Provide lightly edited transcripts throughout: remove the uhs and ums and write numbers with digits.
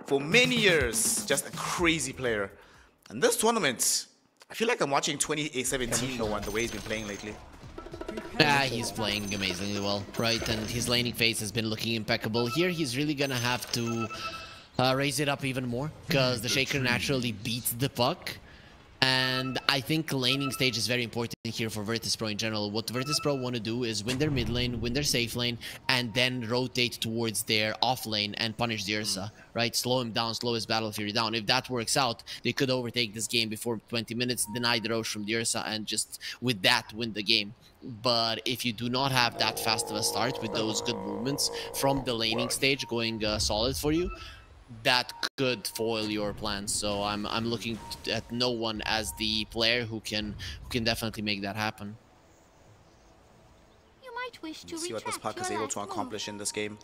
for many years, just a crazy player. And this tournament, I feel like I'm watching 2017 no one, the way he's been playing lately. He's playing amazingly well, right? And his laning phase has been looking impeccable. Here, he's really gonna have to raise it up even more, because the Shaker naturally beats the puck. And I think laning stage is very important here for Virtus.pro in general. What Virtus.pro want to do is win their mid lane, win their safe lane, and then rotate towards their off lane and punish the Ursa, right? Slow him down, slow his Battle Fury down. If that works out, they could overtake this game before 20 minutes, deny the Roche from the Ursa, and just with that win the game. But if you do not have that fast of a start with those good movements from the laning stage going solid for you, that could foil your plans. So I'm looking at no one as the player who can definitely make that happen. You might wish to see what this puck is able to accomplish in this game.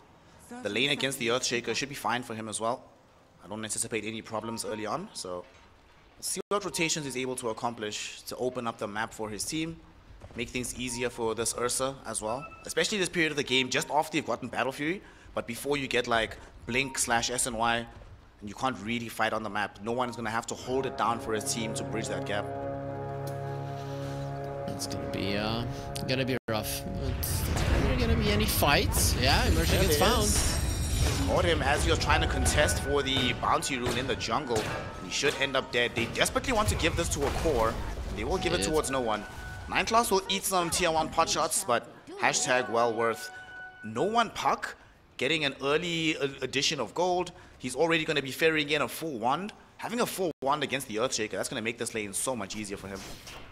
The lane against the Earthshaker should be fine for him as well. I don't anticipate any problems early on, so let's see what rotations he's able to accomplish to open up the map for his team, make things easier for this Ursa as well, especially this period of the game just after you've gotten Battle Fury, but before you get like Blink/SNY, and you can't really fight on the map. No one is going to have to hold it down for his team to bridge that gap. It's gonna be rough. Is there gonna be any fights? Yeah, Immersion gets found. Caught him as he was trying to contest for the bounty rune in the jungle. He should end up dead. They desperately want to give this to a core. They will give it towards no one. 9class will eat some tier 1 pot shots, but hashtag well worth. No one puck. Getting an early addition of gold. He's already going to be ferrying in a full wand. Having a full wand against the Earthshaker, that's going to make this lane so much easier for him.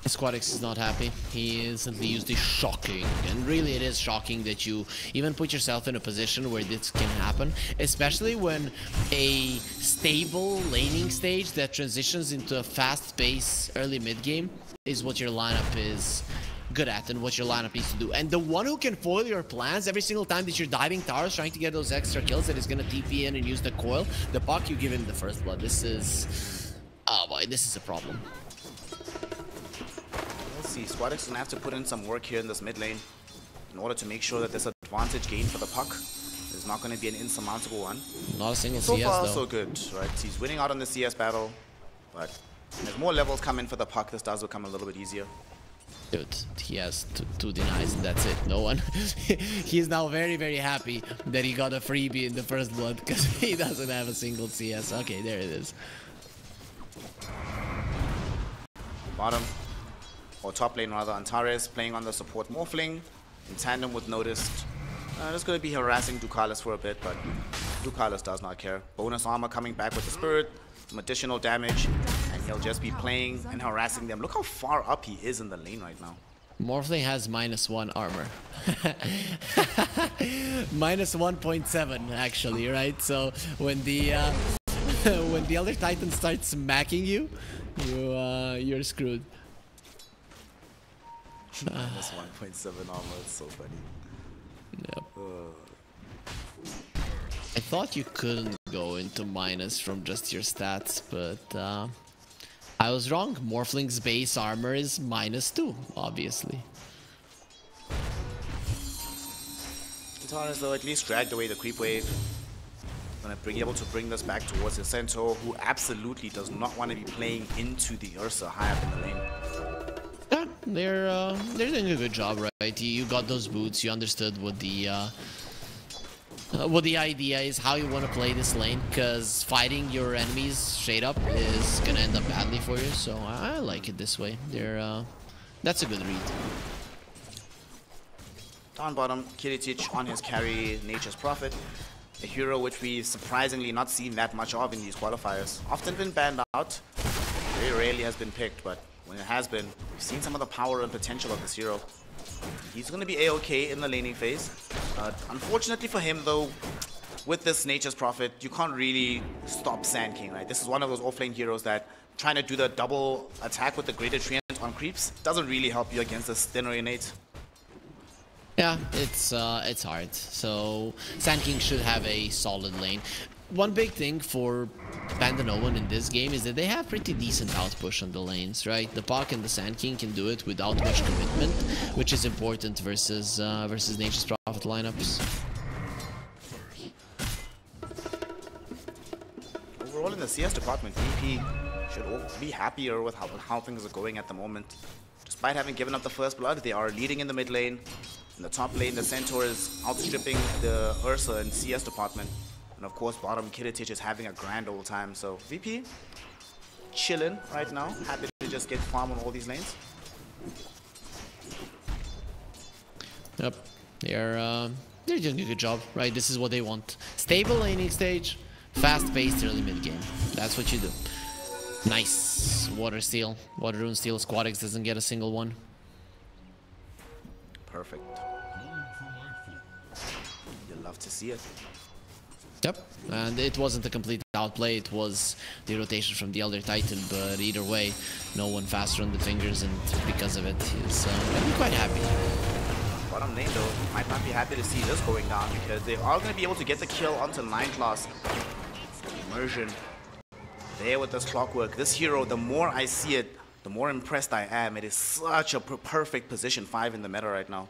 Squadix is not happy. He instantly used the shocking. And really it is shocking that you even put yourself in a position where this can happen. Especially when a stable laning stage that transitions into a fast pace early mid game is what your lineup is good at and what your lineup needs to do. And the one who can foil your plans every single time that you're diving towers trying to get those extra kills, that is going to TP in and use the coil, the puck, you give him the first blood. This is... oh boy, this is a problem. We'll see. Squadix is going to have to put in some work here in this mid lane in order to make sure that this advantage gain for the puck is not going to be an insurmountable one. Not a single so CS far, though. so good, right? He's winning out on the CS battle, but as more levels come in for the puck, this does become a little bit easier. Dude, he has two denies and that's it. No one. He's now very, very happy that he got a freebie in the first blood because he doesn't have a single CS. Okay, there it is. Bottom, or top lane rather, Antares playing on the support Morphling in tandem with Noticed. Just going to be harassing Ducalis for a bit, but Ducalis does not care. Bonus armor coming back with the Spirit, some additional damage, and he'll just be playing and harassing them. Look how far up he is in the lane right now. Morphling has -1 armor. -1.7 actually, right? So when the when the other Titan starts smacking you, you're screwed. -1.7 armor, it's so funny. Yep. I thought you couldn't go into minus from just your stats, but I was wrong. Morphling's base armor is -2, obviously. Antares though at least dragged away the creep wave. Gonna be able to bring this back towards the Centaur, who absolutely does not want to be playing into the Ursa high up in the lane. Yeah, they're doing a good job, right? You got those boots, you understood what the idea is, how you want to play this lane, because fighting your enemies straight up is gonna end up badly for you. So I like it this way. That's a good read. Down bottom, Kiritic on his carry, Nature's Prophet, a hero which we've surprisingly not seen that much of in these qualifiers. Often been banned out, very rarely has been picked, but when it has been, we've seen some of the power and potential of this hero. He's going to be a-okay in the laning phase. Unfortunately for him though, with this Nature's Prophet, you can't really stop Sand King, right? This is one of those offlane heroes that trying to do the double attack with the Greater Treant on creeps doesn't really help you against this thinner innate. Yeah, it's hard. So Sand King should have a solid lane. One big thing for BandaNoone in this game is that they have pretty decent outpush on the lanes, right? The Puck and the Sand King can do it without much commitment, which is important versus Nature's Prophet lineups. Overall in the CS department, VP should be happier with how things are going at the moment. Despite having given up the first blood, they are leading in the mid lane. In the top lane, the Centaur is outstripping the Ursa in CS department. And of course, bottom, Kiritich is having a grand old time. So VP, chilling right now. Happy to just get farm on all these lanes. Yep, they're doing a good job, right? This is what they want. Stable laning stage, fast-paced early mid game. That's what you do. Nice. Water steal. Water rune steal. Squadix doesn't get a single one. Perfect. You'll love to see it. Yep, and it wasn't a complete outplay, it was the rotation from the Elder Titan, but either way, no one faster on the fingers, and because of it, he's quite happy. Bottom lane though, might not be happy to see this going down, because they are going to be able to get the kill onto 9 class. Immersion there with this clockwork. This hero, the more I see it, the more impressed I am. It is such a perfect position 5 in the meta right now.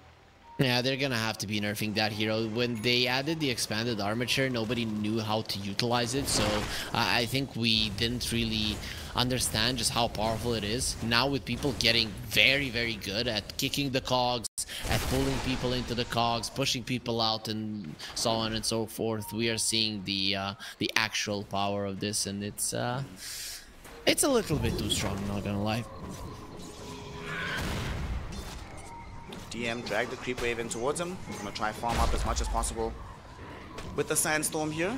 Yeah, they're gonna have to be nerfing that hero. When they added the expanded armature, nobody knew how to utilize it, so I think we didn't really understand just how powerful it is. Now with people getting very, very good at kicking the cogs, at pulling people into the cogs, pushing people out, and so on and so forth, we are seeing the actual power of this, and it's a little bit too strong, not gonna lie. DM drag the creep wave in towards him. I'm gonna try farm up as much as possible with the sandstorm here.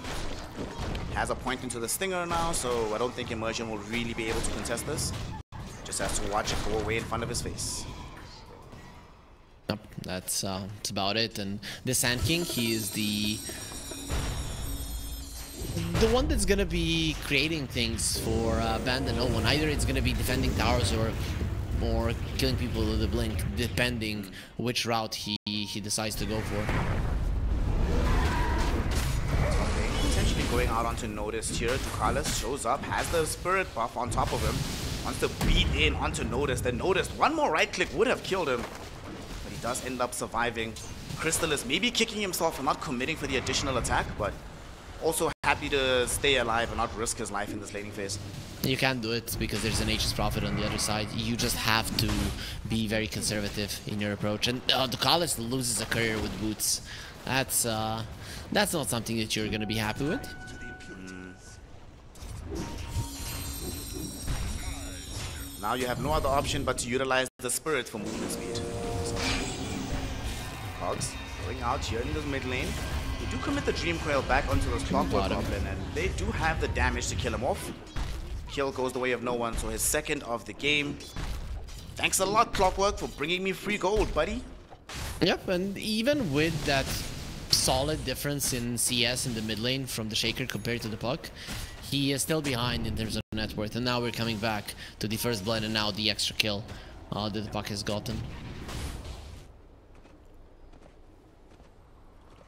Has a point into the stinger now, so I don't think Immersion will really be able to contest this. Just has to watch it go away in front of his face. Yep, that's about it. And the Sand King, he is the one that's gonna be creating things for BandaNoone. Either it's gonna be defending towers or killing people with a blink, depending which route he decides to go for. Okay, potentially going out onto Notice here. Ducalis shows up, has the spirit buff on top of him, wants to beat in onto Notice. Then Notice, one more right click would have killed him, but he does end up surviving. Crystallis maybe kicking himself for not committing for the additional attack, but also happy to stay alive and not risk his life in this laning phase. You can't do it because there's an H's Prophet on the other side. You just have to be very conservative in your approach. And Ducalis loses a career with boots. That's not something that you're gonna be happy with. Now you have no other option but to utilize the spirit for movement speed. Hogs going out here in this mid lane. They do commit the Dream Coil back onto this Clockwork Goblin, and they do have the damage to kill him off. Kill goes the way of no one, so his second of the game. Thanks a lot, Clockwork, for bringing me free gold, buddy. Yep, and even with that solid difference in CS in the mid lane from the Shaker compared to the Puck, he is still behind in terms of net worth. And now we're coming back to the first blood and now the extra kill that the Puck has gotten.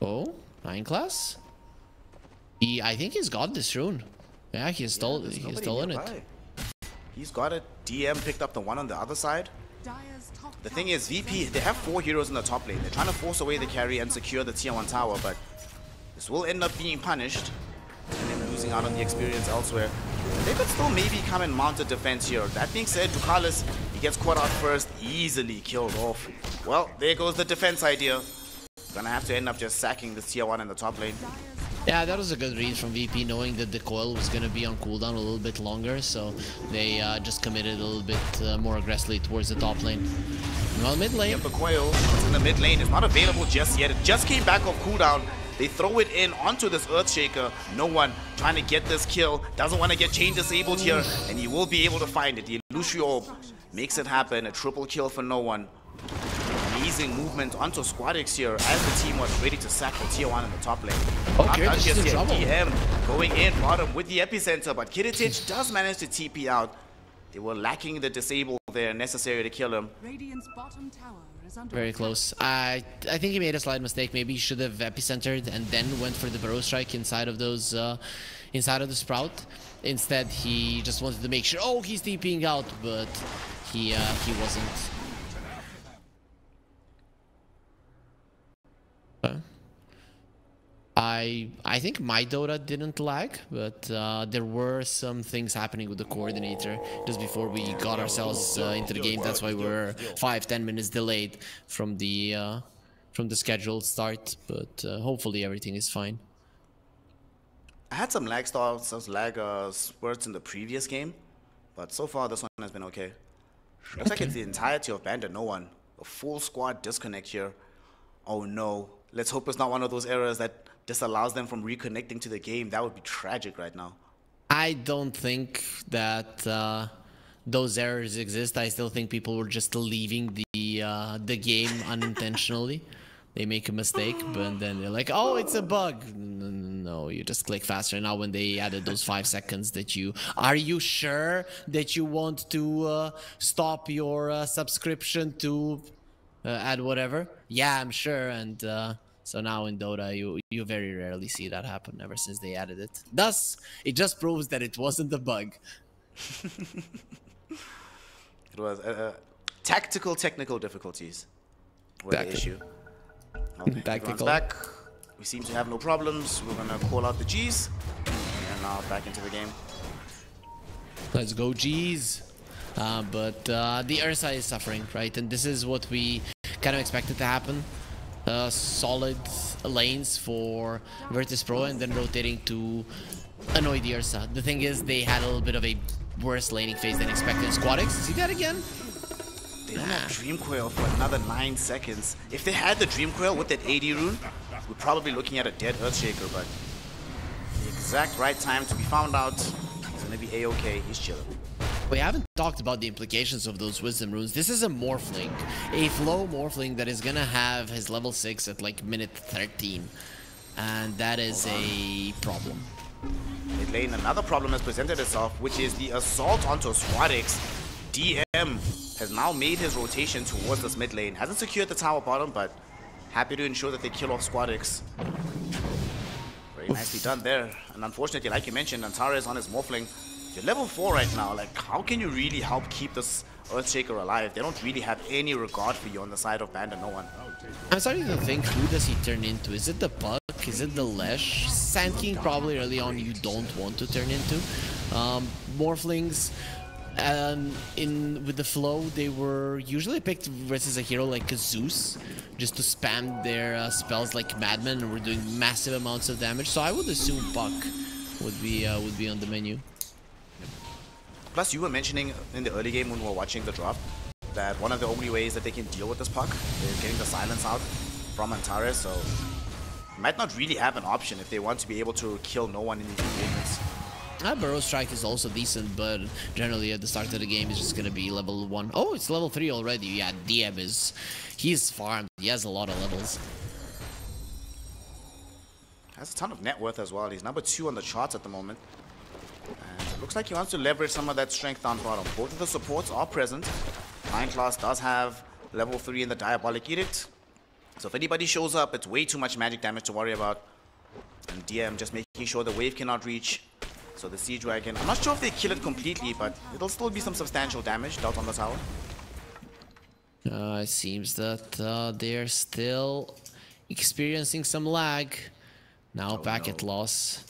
Oh, 9 class? I think he's got this rune. Yeah, he's stolen it. He's got it. DM picked up the one on the other side. The thing is, VP, they have 4 heroes in the top lane. They're trying to force away the carry and secure the tier 1 tower, but this will end up being punished and then losing out on the experience elsewhere. They could still maybe come and mount a defense here. That being said, Ducalis, he gets caught out first, easily killed off. Well, there goes the defense idea. Gonna have to end up just sacking this tier 1 in the top lane. Yeah, that was a good read from VP, knowing that the coil was going to be on cooldown a little bit longer, so they just committed a little bit more aggressively towards the top lane. Well, mid lane. Yep, the coil in the mid lane is not available just yet. It just came back off cooldown. They throw it in onto this Earthshaker. No one trying to get this kill. Doesn't want to get chain disabled here, and he will be able to find it. The Lucio makes it happen. A triple kill for no one. Amazing movement onto Squadix here as the team was ready to sack the tier 1 in the top lane. Okay, this is in trouble. DM going in bottom with the epicenter, but Kiritich does manage to TP out. They were lacking the disable there necessary to kill him. Bottom tower is under Very close. I think he made a slight mistake. Maybe he should have epicentered and then went for the burrow strike inside of those inside of the sprout. Instead, he just wanted to make sure. Oh, he's TPing out, but he wasn't. I think my Dota didn't lag, but there were some things happening with the coordinator just before we got ourselves into the game. That's why we're 5-10 minutes delayed from the scheduled start. But hopefully everything is fine. I had some lag starts, some lag spurts in the previous game, but so far this one has been okay. Looks like it's the entirety of BandaNoone. A full squad disconnect here. Oh no. Let's hope it's not one of those errors that disallows them from reconnecting to the game. That would be tragic right now. I don't think that those errors exist. I still think people were just leaving the game unintentionally. They make a mistake, but then they're like, "Oh, it's a bug." No, you just click faster. Now, when they added those 5 seconds, are you sure that you want to stop your subscription to add whatever? Yeah, I'm sure. And so now in Dota, you very rarely see that happen ever since they added it. Thus, it just proves that it wasn't a bug. It was technical difficulties were the issue. Okay, everyone's back. We seem to have no problems. We're gonna call out the G's, and now back into the game. Let's go, G's. But the Ursa is suffering, right? And this is what we kind of expected to happen. Solid lanes for Virtus.pro and then rotating to annoy the Ursa. The thing is, they had a little bit of a worse laning phase than expected. Squadix, see that again? They don't have Dream Coil for another 9 seconds. If they had the Dream Coil with that AD rune, we're probably looking at a dead Earthshaker, but the exact right time to be found out. He's gonna be A-okay, he's chilling. We haven't talked about the implications of those Wisdom runes. This is a Morphling, a flow Morphling that is gonna have his level 6 at like minute 13. And that is a problem. Mid lane, another problem has presented itself, which is the assault onto Squadix. DM has now made his rotation towards this mid lane. Hasn't secured the tower bottom, but happy to ensure that they kill off Squadix. Very nicely done there. And unfortunately, like you mentioned, Antares on his Morphling. You're level 4 right now. Like, how can you really help keep this Earthshaker alive? They don't really have any regard for you on the side of BandaNoone. I'm starting to think, who does he turn into? Is it the Puck? Is it the Lesh? Sand King probably early on you don't want to turn into. Morphlings, with the flow, they were usually picked versus a hero like Zeus, just to spam their spells like madmen, and were doing massive amounts of damage. So I would assume Puck would be on the menu. Plus, you were mentioning in the early game when we were watching the drop that one of the only ways that they can deal with this Puck is getting the silence out from Antares, so might not really have an option if they want to be able to kill no one in these engagements. Burrow Strike is also decent, but generally at the start of the game is just gonna be level 1. Oh, it's level 3 already. Yeah, DM he's farmed. He has a lot of levels. Has a ton of net worth as well. He's number 2 on the charts at the moment. And it looks like he wants to leverage some of that strength down bottom. Both of the supports are present. Mind Class does have level 3 in the Diabolic Edict. So if anybody shows up, it's way too much magic damage to worry about. And DM just making sure the wave cannot reach. So the Siege Wagon, I'm not sure if they kill it completely, but it'll still be some substantial damage dealt on the tower. It seems that they're still experiencing some lag. Now packet loss.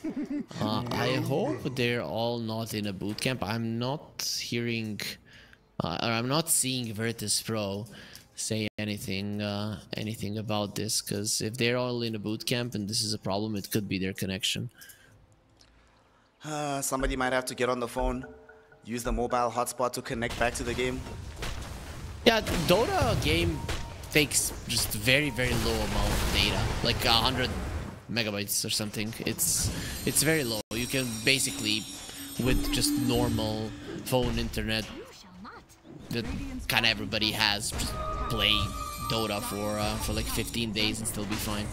I hope they're all not in a boot camp. I'm not hearing, or I'm not seeing Virtus.pro say anything about this, because if they're all in a boot camp and this is a problem, it could be their connection. Somebody might have to get on the phone, use the mobile hotspot to connect back to the game. Yeah, Dota game takes just very, very low amount of data, like 100 megabytes or something. It's very low. You can basically, with just normal phone internet that kind of everybody has, just play Dota for like 15 days and still be fine.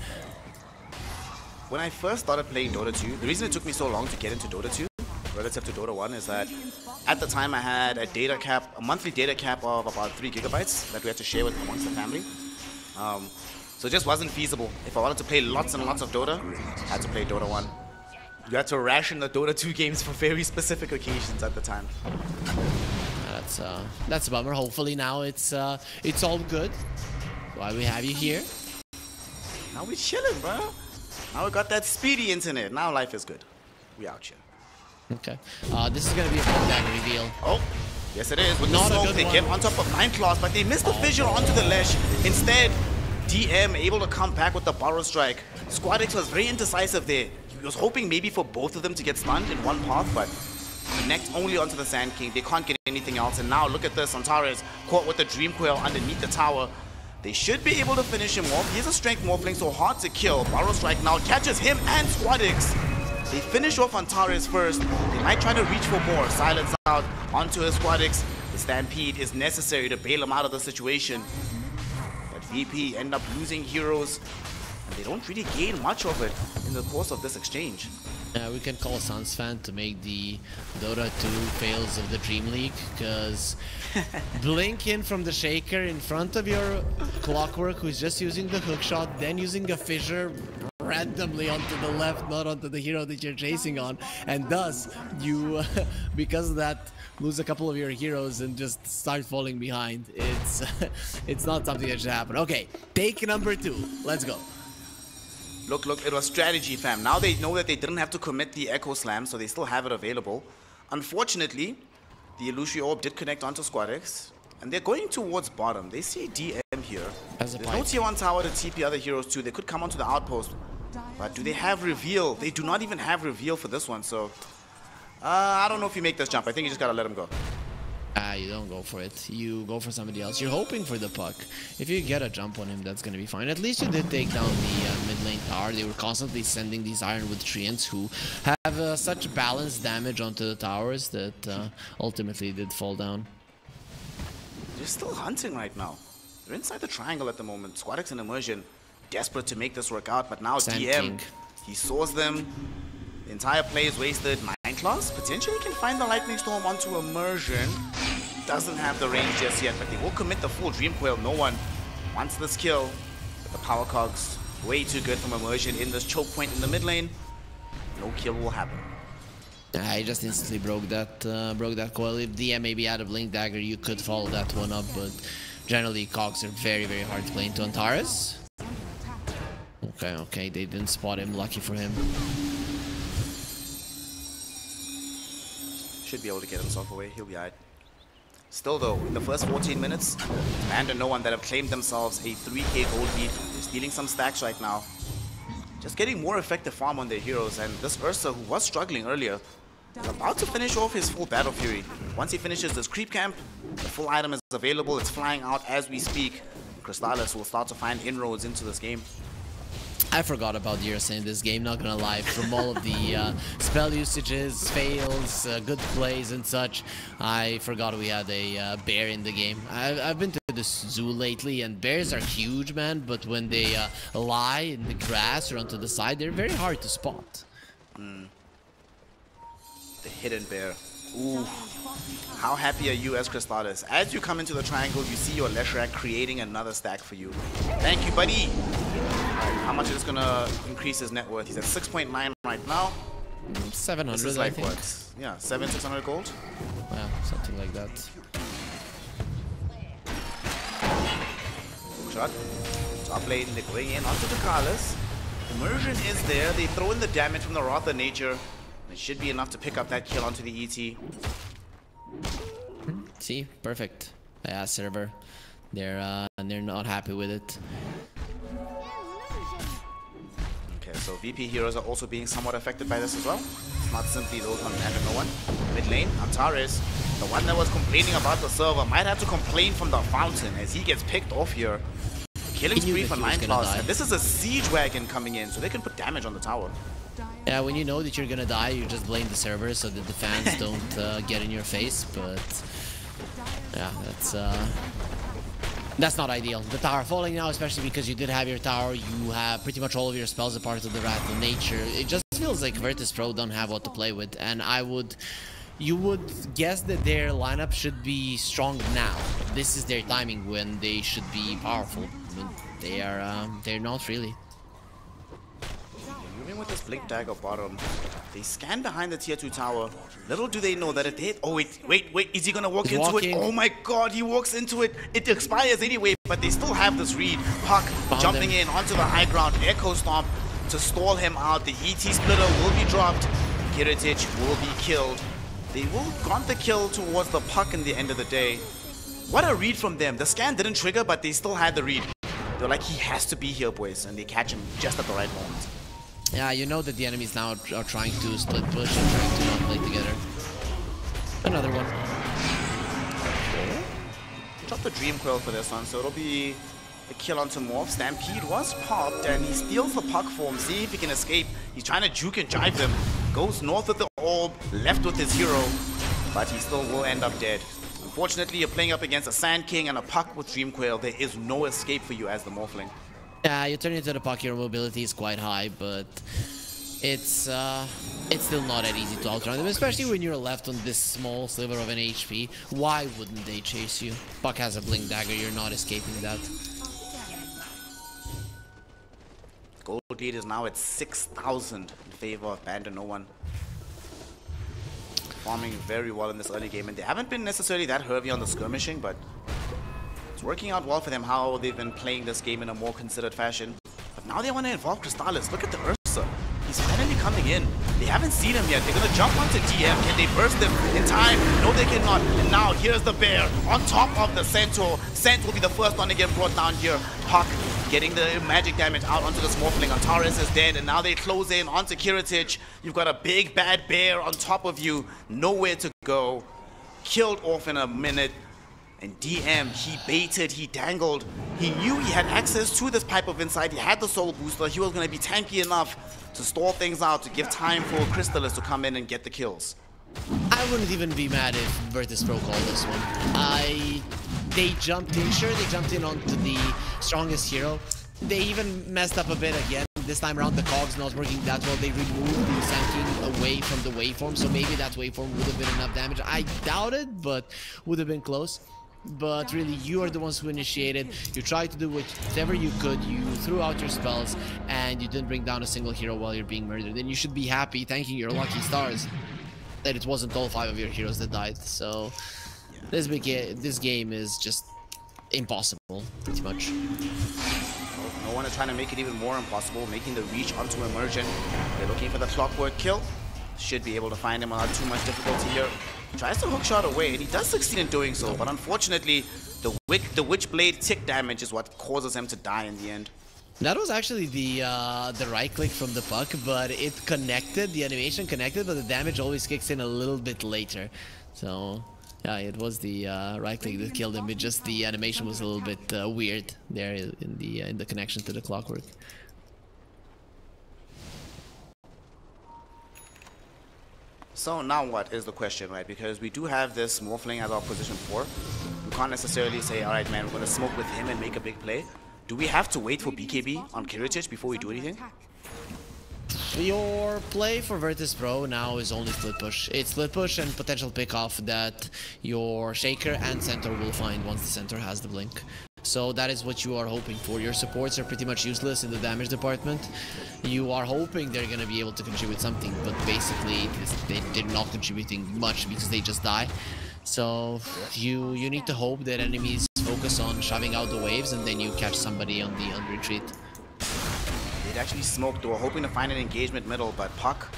When I first started playing Dota 2, the reason it took me so long to get into Dota 2 relative to Dota 1 is that at the time I had a monthly data cap of about 3 gigabytes that we had to share with amongst the family. So it just wasn't feasible. If I wanted to play lots and lots of Dota, I had to play Dota 1. You had to ration the Dota 2 games for very specific occasions at the time. That's a bummer. Hopefully now it's all good. Why we have you here? Now we're chilling, bro. Now we got that speedy internet. Now life is good. We out here. Okay. This is going to be a BandaNoone reveal. Oh, yes it is. With Not the a smoke, good they one. get on top of 9 class, but they missed the fissure onto the ledge. Instead, DM able to come back with the Borrow Strike. Squadix was very indecisive there. He was hoping maybe for both of them to get stunned in one path, but connect only onto the Sand King. They can't get anything else. And now look at this. Antares caught with the Dream Coil underneath the tower. They should be able to finish him off. He's a strength morphling, so hard to kill. Borrow Strike now catches him and Squadix. They finish off Antares first. They might try to reach for more. Silence out onto his Squadix. The Stampede is necessary to bail him out of the situation. But VP end up losing heroes, and they don't really gain much of it in the course of this exchange. We can call Suns fan to make the Dota 2 fails of the DreamLeague, because blink in from the Shaker in front of your Clockwork, who's just using the hook shot, then using a fissure randomly onto the left, not onto the hero that you're chasing on, and thus you, because of that, lose a couple of your heroes and just start falling behind. It's not something that should happen. Okay, take number 2. Let's go. Look, it was strategy, fam. Now they know that they didn't have to commit the Echo Slam, so they still have it available. Unfortunately, the Illusory Orb did connect onto Squadix, and they're going towards bottom. They see DM here. There's no tier 1 tower to TP other heroes too. They could come onto the outpost, but do they have reveal? They do not even have reveal for this one, so I don't know if you make this jump. I think you just gotta let him go. You don't go for it. You go for somebody else. You're hoping for the puck. If you get a jump on him, that's going to be fine. At least you did take down the mid lane tower. They were constantly sending these Ironwood Treants who have such balanced damage onto the towers that ultimately did fall down. They're still hunting right now. They're inside the triangle at the moment. Squadix and Immersion, desperate to make this work out, but now Sand DM, King. He saws them. The entire play is wasted. 9 class potentially can find the Lightning Storm onto Immersion. Doesn't have the range just yet, but they will commit the full Dream Coil. No one wants this kill. But the power cogs way too good from Immersion in this choke point in the mid lane. No kill will happen. I just instantly broke that coil. If DM maybe had a Blink Dagger, you could follow that one up, but generally cogs are very, very hard to play into Antares. Okay, they didn't spot him. Lucky for him. Should be able to get himself away. He'll be alright. Still though, in the first 14 minutes, BandaNoone that have claimed themselves a 3k gold lead. They're stealing some stacks right now. Just getting more effective farm on their heroes, and this Ursa, who was struggling earlier, is about to finish off his full Battle Fury. Once he finishes this creep camp, the full item is available. It's flying out as we speak. Crystallis will start to find inroads into this game. I forgot about the Ursa in this game, not gonna lie. From all of the spell usages, fails, good plays and such, I forgot we had a bear in the game. I've been to the zoo lately, and bears are huge, man, but when they lie in the grass or onto the side, they're very hard to spot. The hidden bear. Ooh. How happy are you as Crystallis? As you come into the triangle, you see your Leshrac creating another stack for you. Thank you, buddy. How much is this gonna increase his net worth? He's at 6.9 right now. 700, This is like I think. what? Yeah, 600 gold. Yeah, something like that. Shot. Top lane, they're going in onto the Carlos. Immersion is there. They throw in the damage from the Wrath of Nature. It should be enough to pick up that kill onto the ET. See, perfect. Yeah, server. They're not happy with it. Okay, so VP heroes are also being somewhat affected by this as well. It's not simply those on BandaNoone. Mid lane, Antares, the one that was complaining about the server, might have to complain from the fountain as he gets picked off here. Killing spree for 9 class, and this is a siege wagon coming in, so they can put damage on the tower. Yeah, when you know that you're gonna die, you just blame the server so that the fans don't get in your face, but yeah, that's not ideal. The tower falling now, especially because you did have your tower, you have pretty much all of your spells a part of the Wrath of Nature. It just feels like Virtus.pro don't have what to play with, and you would guess that their lineup should be strong now. This is their timing when they should be powerful, but they're not really. Moving with this Blink Dagger bottom, they scan behind the tier 2 tower. Little do they know that if they hit... Oh, wait, is he gonna walk into it? Oh my god, he walks into it. It expires anyway, but they still have this read. Puck jumping in onto the high ground. Echo Stomp. to stall him out. The ET splitter will be dropped. Kiritich will be killed. They will grant the kill towards the puck in the end of the day. What a read from them. The scan didn't trigger, but they still had the read. They're like, he has to be here, boys, and they catch him just at the right moment. Yeah, you know that the enemies now are trying to split push and trying to not play together. Another one. Drop the Dream Coil for this one, so it'll be a kill onto Morph. Stampede was popped, and he steals the puck form. See if he can escape. He's trying to juke and drive them. Goes north with the orb, left with his hero, but he still will end up dead. Unfortunately, you're playing up against a Sand King and a puck with Dream Coil. There is no escape for you as the Morphling. Yeah, you turn into the puck, your mobility is quite high, but it's still not that easy to outrun them, especially when you're left on this small sliver of an HP. Why wouldn't they chase you? Puck has a Blink Dagger, you're not escaping that. Gold lead is now at 6,000 in favor of BandaNoone. Farming very well in this early game, and they haven't been necessarily that heavy on the skirmishing, but it's working out well for them how they've been playing this game in a more considered fashion. But now they want to involve Crystallis. Look at the Ursa. He's finally coming in. They haven't seen him yet. They're going to jump onto DM. Can they burst him in time? No, they cannot. And now here's the bear on top of the Centaur. Cent will be the first one to get brought down here. Puck getting the magic damage out onto the Morphling. Antares is dead, and now they close in onto Kiritich. You've got a big bad bear on top of you. Nowhere to go. Killed off in a minute. And DM, he baited, he dangled. He knew he had access to this Pipe of Insight. He had the Soul Booster. He was going to be tanky enough to stall things out, to give time for Crystallis to come in and get the kills. I wouldn't even be mad if Virtus.pro called this one. They jumped in, sure, they jumped in onto the strongest hero. They even messed up a bit again. This time around, the cogs not working that well. They removed the Sand King away from the waveform, so maybe that waveform would have been enough damage. I doubt it, but would have been close. But really, you are the ones who initiated. You tried to do whatever you could. You threw out your spells, and you didn't bring down a single hero while you're being murdered. And you should be happy, thanking your lucky stars, that it wasn't all 5 of your heroes that died. So this game is just impossible, pretty much. No one is trying to make it even more impossible, making the reach onto Immersion. They're looking for the Clockwork kill. Should be able to find him without too much difficulty here. Tries to hookshot away, and he does succeed in doing so, but unfortunately, the Witchblade tick damage is what causes him to die in the end. That was actually the right click from the puck, but it connected, the animation connected, but the damage always kicks in a little bit later. So, yeah, it was the right click that killed him, but just the animation was a little bit weird there in the connection to the Clockwork. So now what is the question, right? Because we do have this Morphling as our position 4. We can't necessarily say, alright man, we're going to smoke with him and make a big play. Do we have to wait for BKB on Kiritich before we do anything? Your play for Virtus.pro now is only split push. It's split push and potential pick off that your Shaker and Centaur will find once the Centaur has the blink. So that is what you are hoping for. Your supports are pretty much useless in the damage department. You are hoping they're going to be able to contribute something, but basically they're not contributing much because they just die. So you need to hope that enemies focus on shoving out the waves, and then you catch somebody on the retreat. They'd actually smoked. They were hoping to find an engagement middle, but Puck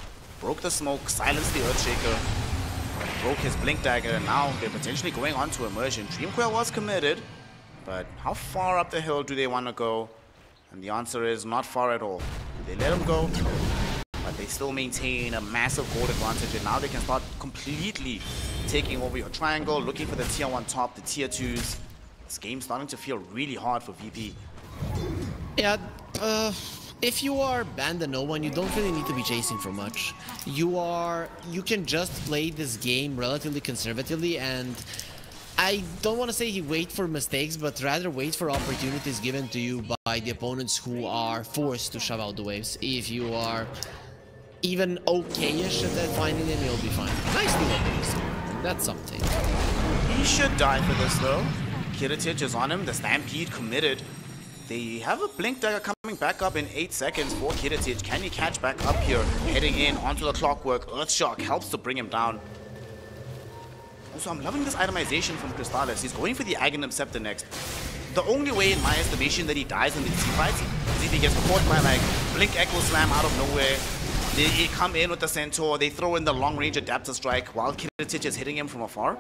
broke the smoke, silenced the Earthshaker, broke his Blink Dagger, and now they're potentially going on to Immersion. Dream Coil was committed, but how far up the hill do they want to go? And the answer is not far at all. They let him go, but they still maintain a massive gold advantage, and now they can start completely taking over your triangle, looking for the tier 1 top, the tier 2s. This game's starting to feel really hard for VP. Yeah, if you are BandaNoone, you don't really need to be chasing for much. You can just play this game relatively conservatively, and I don't want to say wait for mistakes, but rather wait for opportunities given to you by the opponents who are forced to shove out the waves. If you are even okay-ish at finding them, you'll be fine. Nicely done. That's something. He should die for this though. Kiritich is on him, the Stampede committed. They have a Blink Dagger coming back up in 8 seconds for Kiritich. Can he catch back up here? Heading in onto the Clockwork. Earthshock helps to bring him down. Also, I'm loving this itemization from Crystallis. He's going for the Aghanim Scepter next. the only way, in my estimation, that he dies in these team fights is if he gets caught by like Blink Echo Slam out of nowhere. They come in with the Centaur, they throw in the long range adapter strike while Kiritich is hitting him from afar.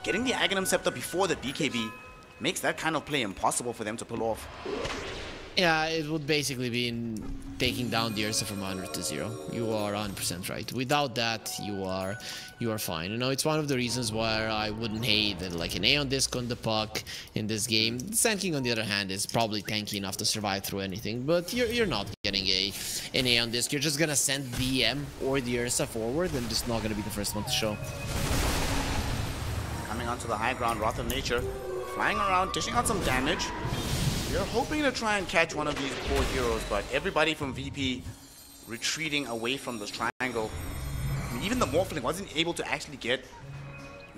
Getting the Aghanim Scepter before the BKB makes that kind of play impossible for them to pull off. Yeah, it would basically be in taking down the Ursa from 100 to 0. You are 100% right. Without that, you are fine. You know, it's one of the reasons why I wouldn't hate like an Aeon Disc on the puck in this game. Sand King, on the other hand, is probably tanky enough to survive through anything, but you're not getting an Aeon Disc. You're just gonna send DM or the Ursa forward and just not gonna be the first one to show. Coming onto the high ground, Wrath of Nature, flying around, dishing out some damage. We're hoping to try and catch one of these core heroes, but everybody from VP retreating away from this triangle. I mean, even the Morphling wasn't able to actually get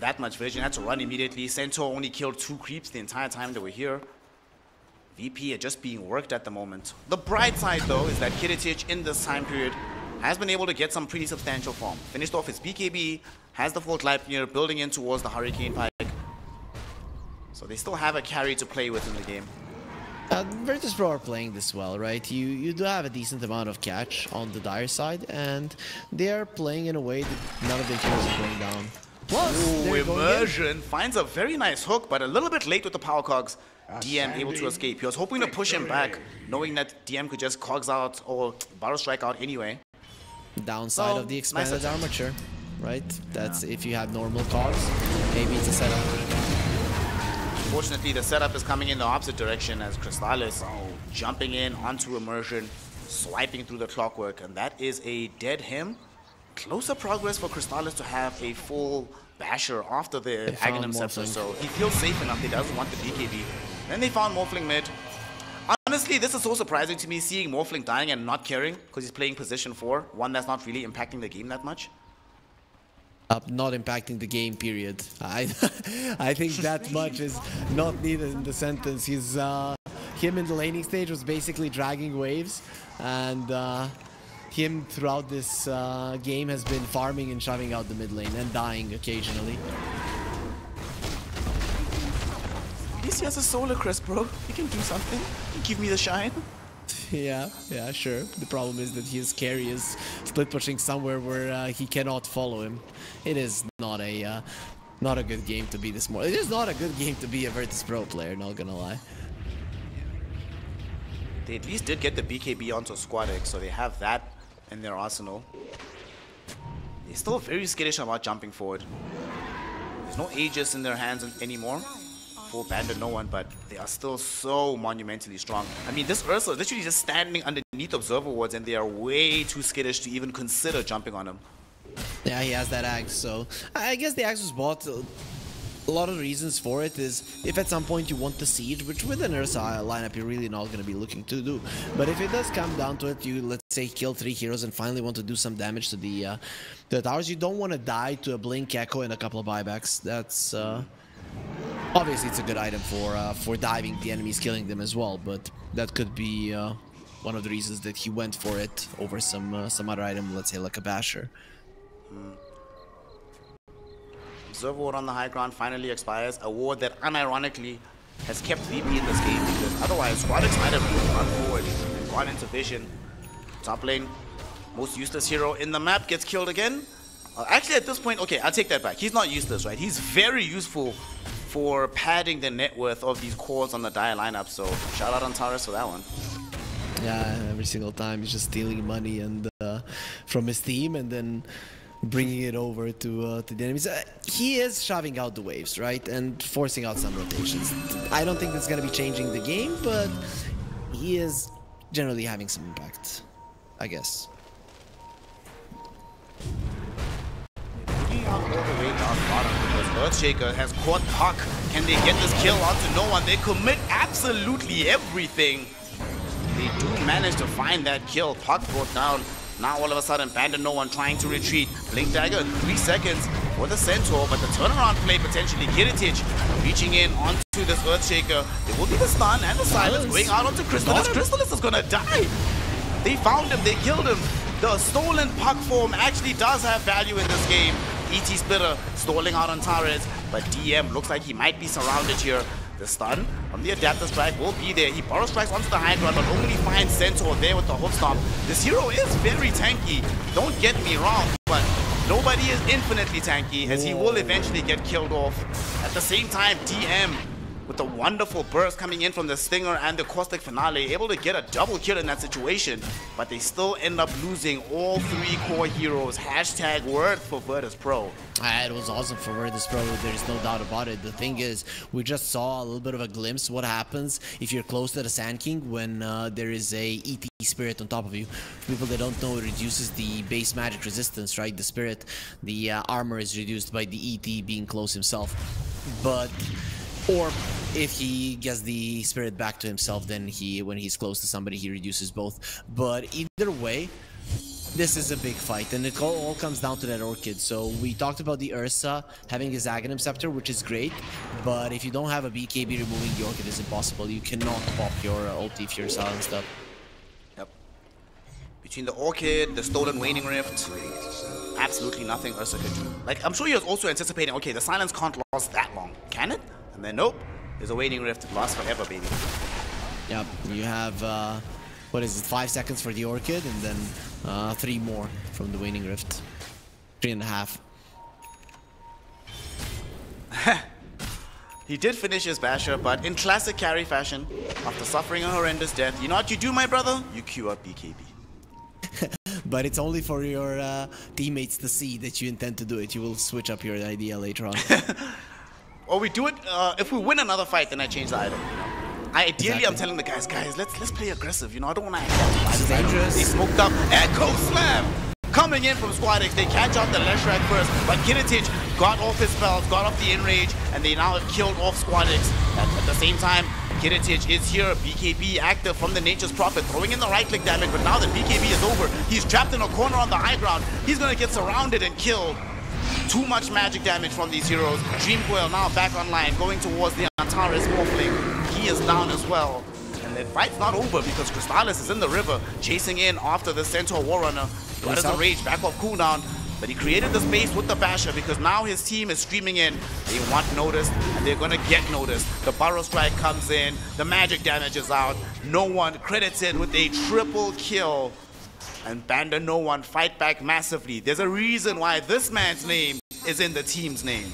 that much vision. Had to run immediately. Centaur only killed 2 creeps the entire time they were here. VP are just being worked at the moment. The bright side, though, is that Kiritich in this time period has been able to get some pretty substantial farm. Finished off his BKB, has the full Gleipnir, building in towards the Hurricane Pike. So they still have a carry to play with in the game. Virtus.pro are playing this well, right? You do have a decent amount of catch on the Dire side, and they are playing in a way that none of their heroes are going down. Plus, Immersion finds a very nice hook, but a little bit late with the power cogs. DM able to escape. He was hoping to push him back, knowing that DM could just cogs out or Barrow Strike out anyway. Downside of the expanded armature, right? That's if you have normal cogs, maybe it's a setup. Fortunately, the setup is coming in the opposite direction as Crystallis jumping in onto Immersion, swiping through the clockwork, and that is a dead him. Closer progress for Crystallis to have a full basher after the Aghanim Scepter, so he feels safe enough. He doesn't want the BKB. Then they found Morphling mid. Honestly, this is so surprising to me, seeing Morphling dying and not caring, because he's playing position 4, one that's not really impacting the game that much. Not impacting the game, period. I think that much is not needed in the sentence. He's him in the laning stage was basically dragging waves, and him throughout this game has been farming and shoving out the mid lane and dying occasionally. At least he has a solar crest, bro. He can do something. He can give me the shine. Yeah, sure. The problem is that his carry is split pushing somewhere where he cannot follow him. It is not a good game to be this more. It is not a good game to be a Virtus.pro player, not gonna lie. They at least did get the BKB onto Squad X, so they have that in their arsenal. They're still very skittish about jumping forward. There's no Aegis in their hands anymore for BandaNoone, but they are still so monumentally strong. I mean, this Ursa is literally just standing underneath observer wards, and they are way too skittish to even consider jumping on him. Yeah, he has that axe, so I guess the axe was bought. A lot of the reasons for it is if at some point you want the siege, which with an Ursa lineup you're really not going to be looking to do. But if it does come down to it, you let's say kill 3 heroes and finally want to do some damage to the towers, you don't want to die to a Blink Echo and a couple of buybacks. That's obviously it's a good item for diving the enemies, killing them as well. But that could be one of the reasons that he went for it over some other item, let's say like a basher. Observer ward on the high ground finally expires, a ward that unironically has kept VP in this game, because otherwise Squad X might have gone forward and gone into vision. Top lane, most useless hero in the map, gets killed again. Actually at this point, okay, I'll take that back. He's not useless, right? He's very useful for padding the net worth of these cores on the Dire lineup, so shout out on Taurus for that one. Yeah, every single time he's just stealing money and from his team and then bringing it over to the enemies. He is shoving out the waves, right, and forcing out some rotations. I don't think that's going to be changing the game, but he is generally having some impact, I guess. Looking out all the way down bottom because Earthshaker has caught Puck. Can they get this kill onto no one? They commit absolutely everything. They do manage to find that kill. Puck brought down. Now all of a sudden, BandaNoone trying to retreat. Blink Dagger in 3 seconds for the Centaur, but the turnaround play potentially. Kiritich reaching in onto this Earthshaker. There will be the stun and the silence going out onto Crystallis. Crystallis is gonna die. They found him, they killed him. The stolen Puck form actually does have value in this game. ET Splitter stalling out on Taurus, but DM looks like he might be surrounded here. The stun from the adapter strike will be there. He borrow strikes onto the high ground, but only finds Centaur there with the hoof stomp. This hero is very tanky, don't get me wrong, but nobody is infinitely tanky, as he will eventually get killed off. At the same time, DM with the wonderful burst coming in from the Stinger and the Caustic Finale, able to get a double kill in that situation, but they still end up losing all 3 core heroes. Hashtag word for Virtus.pro. It was awesome for Virtus.pro, there's no doubt about it. The thing is, we just saw a little bit of a glimpse what happens if you're close to the Sand King when there is a ET spirit on top of you. For people that don't know, it reduces the base magic resistance, right? The spirit, the armor is reduced by the ET being close himself. But or if he gets the spirit back to himself, then when he's close to somebody, he reduces both. But either way, this is a big fight, and it all comes down to that Orchid. So we talked about the Ursa having his Aghanim Scepter, which is great, but if you don't have a BKB, removing the Orchid is impossible. You cannot pop your ulti if you're silenced up. Yep. Between the Orchid, the Stolen Waning Rift, absolutely nothing Ursa could do. Like, I'm sure he was also anticipating, okay, the silence can't last that long, can it? And then nope, there's a Waning Rift, it lasts forever, baby. Yep, you have, what is it, 5 seconds for the Orchid, and then 3 more from the Waning Rift. 3.5. He did finish his Basher, but in classic carry fashion, after suffering a horrendous death, you know what you do, my brother? You queue up BKB. But it's only for your teammates to see that you intend to do it. You will switch up your idea later on. Or we do it, if we win another fight, then I change the item, you know? Ideally, I'm telling the guys, let's play aggressive, you know, I don't want to It's dangerous. They smoked up Echo Slam coming in from SquadX. They catch out the Leshrac first, but Kinetic got off his spells, got off the enrage, and they now have killed off SquadX. At the same time, Kinetic is here, BKB active from the Nature's Prophet, throwing in the right-click damage, but now that BKB is over, he's trapped in a corner on the high ground. He's gonna get surrounded and killed. Too much magic damage from these heroes. Dreamcoil now back online, going towards the Antares Morphling. He is down as well. And the fight's not over because Crystallis is in the river, chasing in after the Centaur Warrunner. Got his enrage back off cooldown, but he created the space with the Basher because now his team is streaming in. They want noticed, and they're gonna get noticed. The Burrow Strike comes in, the magic damage is out. No one credited with a triple kill. And BandaNoone fight back massively. There's a reason why this man's name is in the team's name.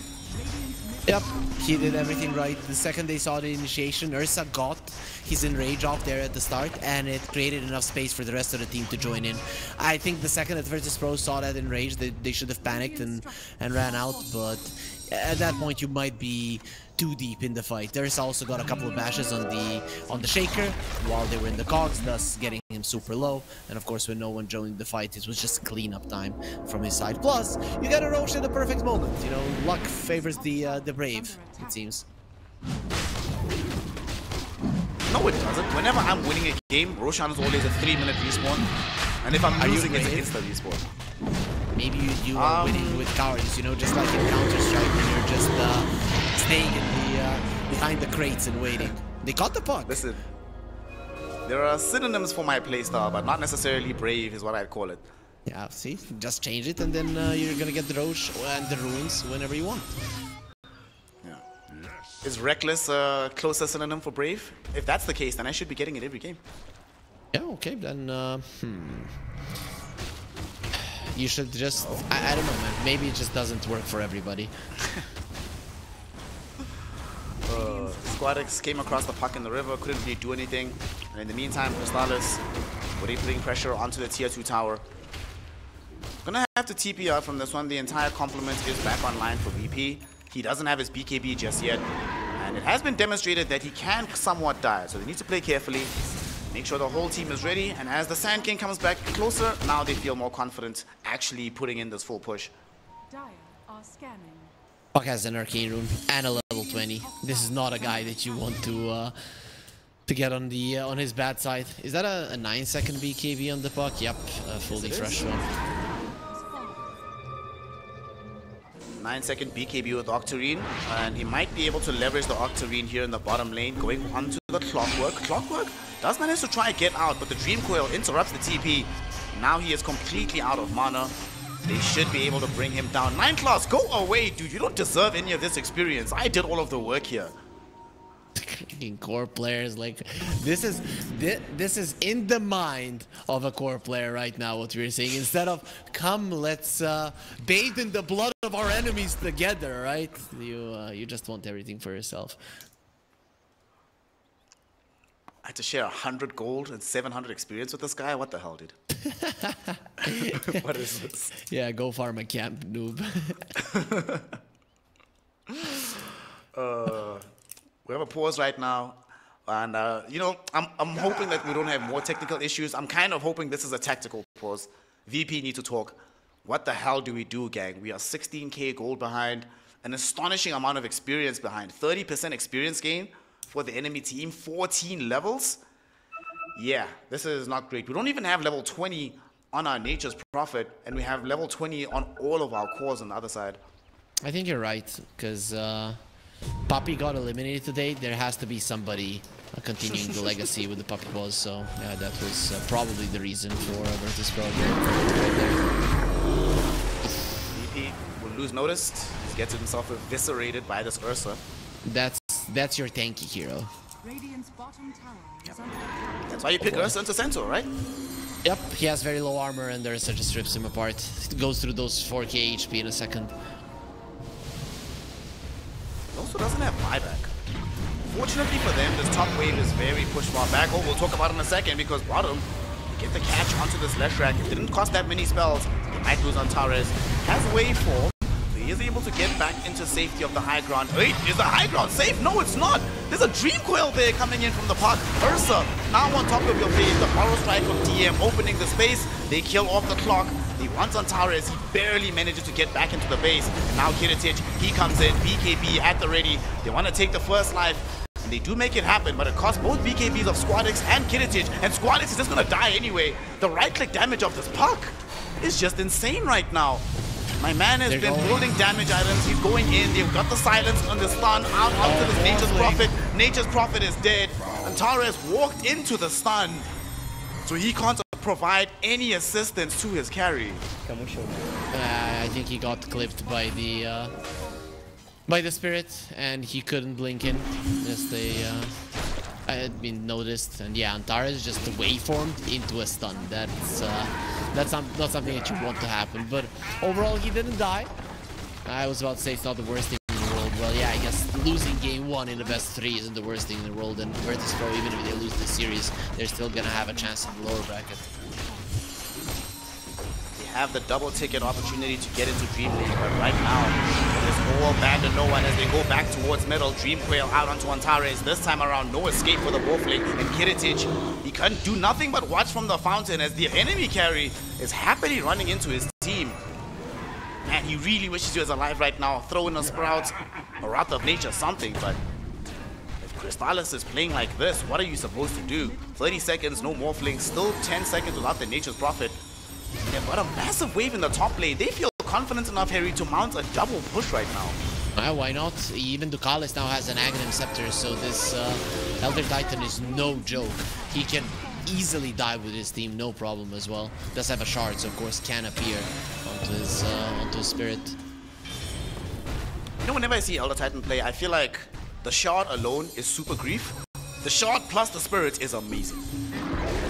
Yep, he did everything right. The second they saw the initiation, Ursa got his enrage off there at the start, and it created enough space for the rest of the team to join in. I think the second that Virtus.pro saw that enrage, they should have panicked and ran out, but at that point you might be too deep in the fight. There's also got a couple of bashes on the Shaker while they were in the cogs, thus getting him super low. And of course, when no one joined the fight, it was just cleanup time from his side. Plus, you get a Roche at the perfect moment. You know, luck favors the brave, it seems. No, it doesn't. Whenever I'm winning a game, Roshan is always a 3-minute respawn. And if I'm losing, it's an instant respawn. Maybe you are winning with cowardice, you know, just like in Counter-Strike when you're just staying in behind the crates and waiting. They caught the puck. Listen, there are synonyms for my playstyle, but not necessarily brave is what I'd call it. Yeah, see? Just change it and then you're gonna get the Roche and the Runes whenever you want. Yeah. Is reckless a closer synonym for brave? If that's the case, then I should be getting it every game. Yeah, okay, then you should just, I don't know, man. Maybe it just doesn't work for everybody. SquadX came across the puck in the river, couldn't really do anything. And in the meantime, Crystallis already putting pressure onto the tier 2 tower. Gonna have to TP out from this one. The entire complement is back online for VP. He doesn't have his BKB just yet. And it has been demonstrated that he can somewhat die. So they need to play carefully. Make sure the whole team is ready, and as the Sand King comes back closer, now they feel more confident actually putting in this full push. Dire are scanning. Puck has an Arcane Rune and a level 20. This is not a guy that you want to get on the on his bad side. Is that a 9-second BKB on the puck? Yep, a fully fresh one. 9-second BKB with Octarine, and he might be able to leverage the Octarine here in the bottom lane, going onto the Clockwork. Clockwork does manage to try and get out, but the Dreamcoil interrupts the TP. Now he is completely out of mana. They should be able to bring him down. 9 Claws, go away, dude. You don't deserve any of this experience. I did all of the work here. Fucking core players, like this is in the mind of a core player right now. What we're saying, instead of come, let's bathe in the blood of our enemies together, right? You just want everything for yourself. I had to share 100 gold and 700 experience with this guy. What the hell, dude? What is this? Yeah, go farm a camp, noob. We have a pause right now, and you know, I'm hoping that we don't have more technical issues. I'm kind of hoping this is a tactical pause. VP need to talk. What the hell do we do, gang? We are 16k gold behind, an astonishing amount of experience behind, 30% experience gain for the enemy team, 14 levels. Yeah, this is not great. We don't even have level 20 on our Nature's Prophet, and we have level 20 on all of our cores on the other side. I think you're right, because Puppy got eliminated today. There has to be somebody continuing the legacy with the Puppy Boss, so yeah, that was probably the reason for Virtus.pro. VP will lose notice. He gets himself eviscerated by this Ursa. That's your tanky hero. Radiant's bottom tower is under That's why you pick Ursa into Centaur, right? Yep, he has very low armor and the Ursa just rips him apart. It goes through those 4k HP in a second. He also doesn't have buyback. Fortunately for them, this top wave is very pushed far back. Oh, we'll talk about it in a second, because bottom, they get the catch onto this Leshrac. It didn't cost that many spells. They might lose on Tares. Has waveform. He is able to get back into safety of the high ground. Wait, is the high ground safe? No, it's not. There's a Dream Coil there coming in from the park. Ursa, now on top of your face. The Borrow Strike from DM opening the space. They kill off the clock. He wants on Tares. He barely manages to get back into the base. And now Kiritich, he comes in. BKB at the ready. They want to take the first life. And they do make it happen, but it costs both BKBs of Squadix and Kiritich. And Squadix is just going to die anyway. The right-click damage of this puck is just insane right now. My man has been building damage items. He's going in. They've got the silence on the stun out onto this Nature's Prophet. Nature's Prophet is dead. And Tares walked into the stun. So he can't provide any assistance to his carry. I think he got clipped by the spirit, and he couldn't blink in. Just I had been noticed, and yeah, Antares just waveformed into a stun. That's not something that you want to happen. But overall, he didn't die. I was about to say it's not the worst thing in the world. Well, yeah, I guess losing game 1 in the best 3 isn't the worst thing in the world. And Virtus.pro, even if they lose the series, they're still gonna have a chance in the lower bracket. Have the double ticket opportunity to get into DreamLeague, but right now it's all BandaNoone as they go back towards middle. Dream Quail out onto Antares. This time around, no escape for the Wolfling, and Kiritich, he can't do nothing but watch from the fountain as the enemy carry is happily running into his team. Man, he really wishes he was alive right now. Throw in a Sprout, a Wrath of Nature, something, but if Crystallis is playing like this, what are you supposed to do? 30 seconds, no Morphling, still 10 seconds without the Nature's Prophet. They've got a massive wave in the top lane. They feel confident enough, Harry, to mount a double push right now. Why not? Even Ducalis now has an Aghanim Scepter, so this Elder Titan is no joke. He can easily die with his team, no problem as well. Does have a shard, so of course can appear onto his spirit. You know, whenever I see Elder Titan play, I feel like the shard alone is super grief. The shard plus the spirit is amazing.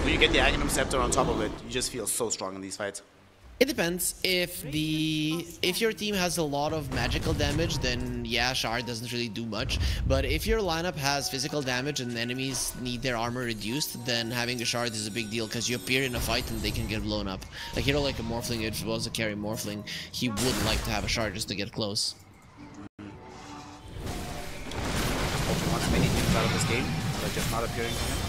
When you get the Aghanim Scepter on top of it, you just feel so strong in these fights. It depends. If your team has a lot of magical damage, then yeah, shard doesn't really do much. But if your lineup has physical damage and enemies need their armor reduced, then having a shard is a big deal because you appear in a fight and they can get blown up. A hero like a Morphling, if it was a carry Morphling, he would like to have a shard just to get close. Ultra wants many things out of this game, but just not appearing for him.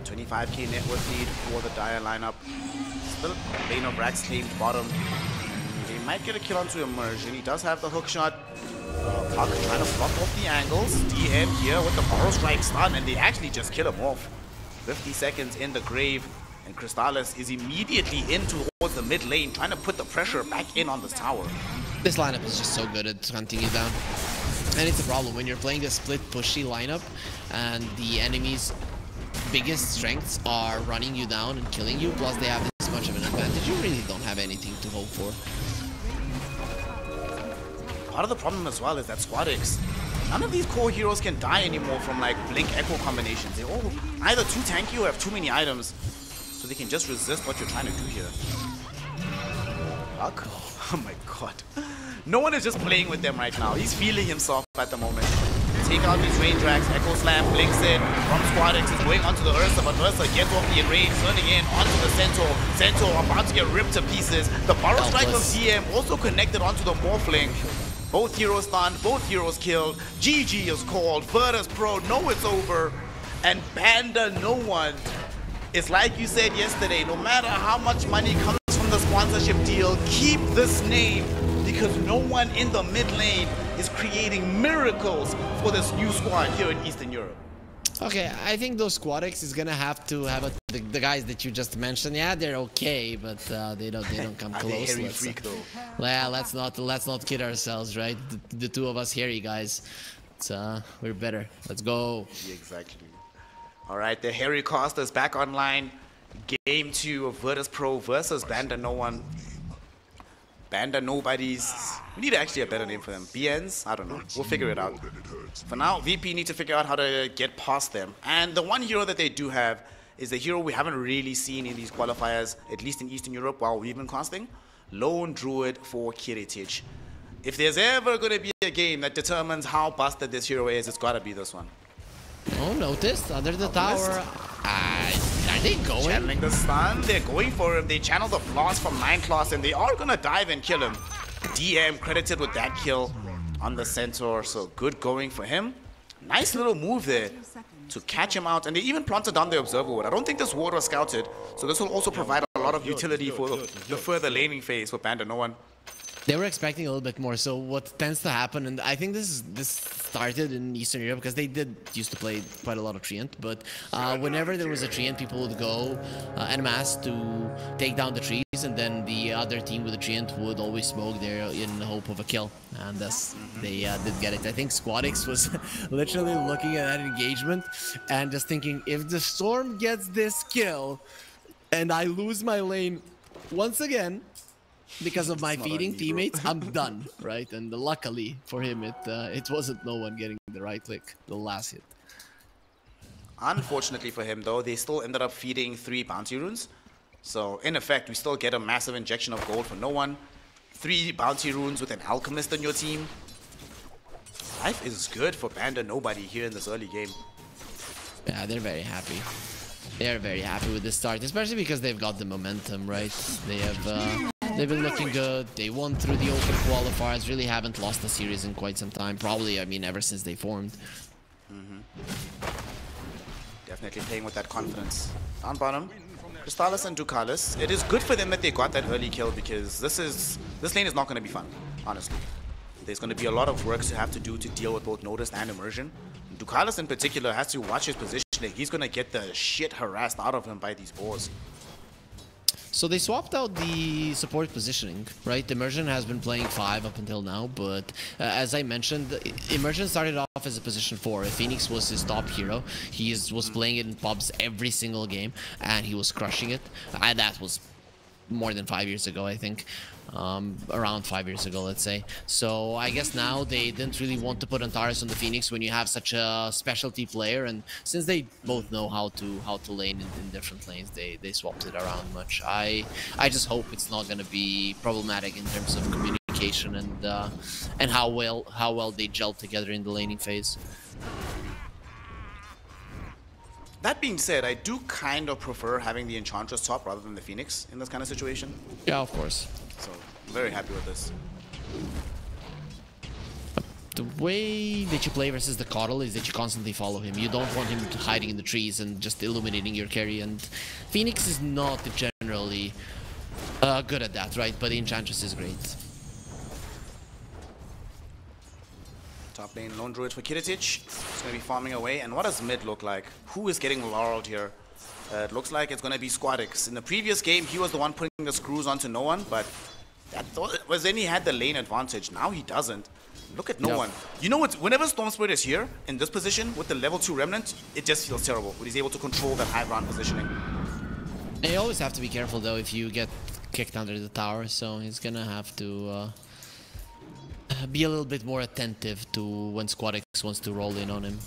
25k net worth lead for the Dire lineup. Still, Bane of Rax claimed bottom. He might get a kill onto Immersion. He does have the hook shot. Puck trying to block off the angles. DM here with the Borrow Strike stun, and they actually just kill him off. 50 seconds in the grave, and Crystallis is immediately in towards the mid lane, trying to put the pressure back in on this tower. This lineup is just so good at hunting you down. And it's a problem when you're playing a split pushy lineup, and the enemies' biggest strengths are running you down and killing you, plus they have this much of an advantage. You really don't have anything to hope for. Part of the problem as well is that Squadix None of these core heroes can die anymore from like Blink Echo combinations. They're all either too tanky or have too many items. So they can just resist what you're trying to do here. Fuck. Oh my god. No one is just playing with them right now. He's feeling himself at the moment. Take out these range drags. Echo Slam blinks in from Squadix. Is going onto the Ursa, but Ursa gets off the enrage, turning in onto the Centaur. Centaur about to get ripped to pieces. The Burrow Strike of DM also connected onto the Morphling. Both heroes stunned, both heroes killed. GG is called. Virtus.pro know it's over. And BandaNoone. It's like you said yesterday, no matter how much money comes from the sponsorship deal, keep this name, because no one in the mid lane is creating miracles for this new squad here in Eastern Europe. Okay, I think those Squadix is gonna have to have the guys that you just mentioned. Yeah, they're okay, but they don't come close. Hairy freak though. Well, let's not kid ourselves, right? The two of us hairy guys. We're better. Let's go. Yeah, exactly. All right, the Harry Costa is back online. Game 2 of Virtus.pro versus BandaNoone. BandaNobodies. We need actually a better name for them. BNs? I don't know. We'll figure it out. For now, VP need to figure out how to get past them. And the one hero that they do have is a hero we haven't really seen in these qualifiers, at least in Eastern Europe while we've been casting. Lone Druid for Kiritich. If there's ever going to be a game that determines how busted this hero is, it's got to be this one. Oh, noticed under the tower. Are they going? Channeling the stun. They're going for him. They channel the blast from 9 class and they are going to dive and kill him. DM credited with that kill on the Centaur. So good going for him. Nice little move there to catch him out. And they even planted down the Observer Ward. I don't think this ward was scouted. So this will also provide a lot of utility for the further laning phase for BandaNoone. They were expecting a little bit more. So what tends to happen, and I think this started in Eastern Europe because they used to play quite a lot of Treant, but whenever there was a Treant, people would go en masse to take down the trees, and then the other team with the Treant would always smoke there in the hope of a kill, and thus they did get it. I think Squadix was literally looking at that engagement and just thinking, if the Storm gets this kill and I lose my lane once again, because of my feeding teammates, I'm done, right? And luckily for him, it wasn't no one getting the right click, the last hit. Unfortunately for him, though, they still ended up feeding 3 bounty runes. So, in effect, we still get a massive injection of gold for no one. 3 bounty runes with an alchemist on your team. Life is good for BandaNobody here in this early game. Yeah, they're very happy. They're very happy with this start, especially because they've got the momentum, right? They have... They've been looking good. They won through the open qualifiers. Really haven't lost a series in quite some time. Probably, I mean, ever since they formed. Definitely playing with that confidence. Down bottom, Crystallis and Ducalis. It is good for them that they got that early kill because this lane is not going to be fun, honestly. There's going to be a lot of work to have to do to deal with both Notice and Immersion. Ducalis in particular has to watch his positioning. He's going to get the shit harassed out of him by these boars. So they swapped out the support positioning, right? Immersion has been playing 5 up until now, but as I mentioned, Immersion started off as a position 4. Phoenix was his top hero. He was playing it in pubs every single game, and he was crushing it. And that was more than 5 years ago, I think. Around 5 years ago, let's say. So I guess now they didn't really want to put Antares on the Phoenix when you have such a specialty player, and since they both know how to lane in different lanes, they swapped it around much. I just hope it's not going to be problematic in terms of communication and how well they gel together in the laning phase. That being said, I do kind of prefer having the Enchantress top rather than the Phoenix in this kind of situation. Yeah, of course. So, I'm very happy with this. The way that you play versus the Coddle is that you constantly follow him. You don't want him hiding in the trees and just illuminating your carry. And Phoenix is not generally good at that, right? But the Enchantress is great. Top lane, Lone Druid for Kiritich. It's going to be farming away. And what does mid look like? Who is getting laureled here? It looks like it's going to be Squadix. In the previous game, he was the one putting the screws onto no one, but that was then he had the lane advantage. Now he doesn't. Look at no one. You know what? Whenever Storm Spirit is here, in this position, with the level 2 Remnant, it just feels terrible when he's able to control that high ground positioning. And you always have to be careful, though, if you get kicked under the tower, so he's going to have to be a little bit more attentive to when Squadix wants to roll in on him.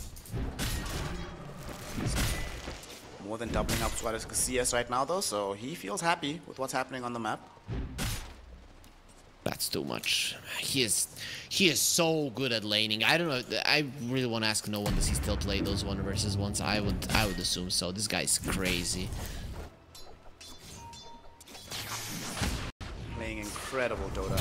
More than doubling up Squadix CS right now though, so he feels happy with what's happening on the map. That's too much. He is so good at laning. I don't know. I really want to ask no one, does he still play those 1 versus 1s? I would assume so. This guy's crazy. Playing incredible Dota.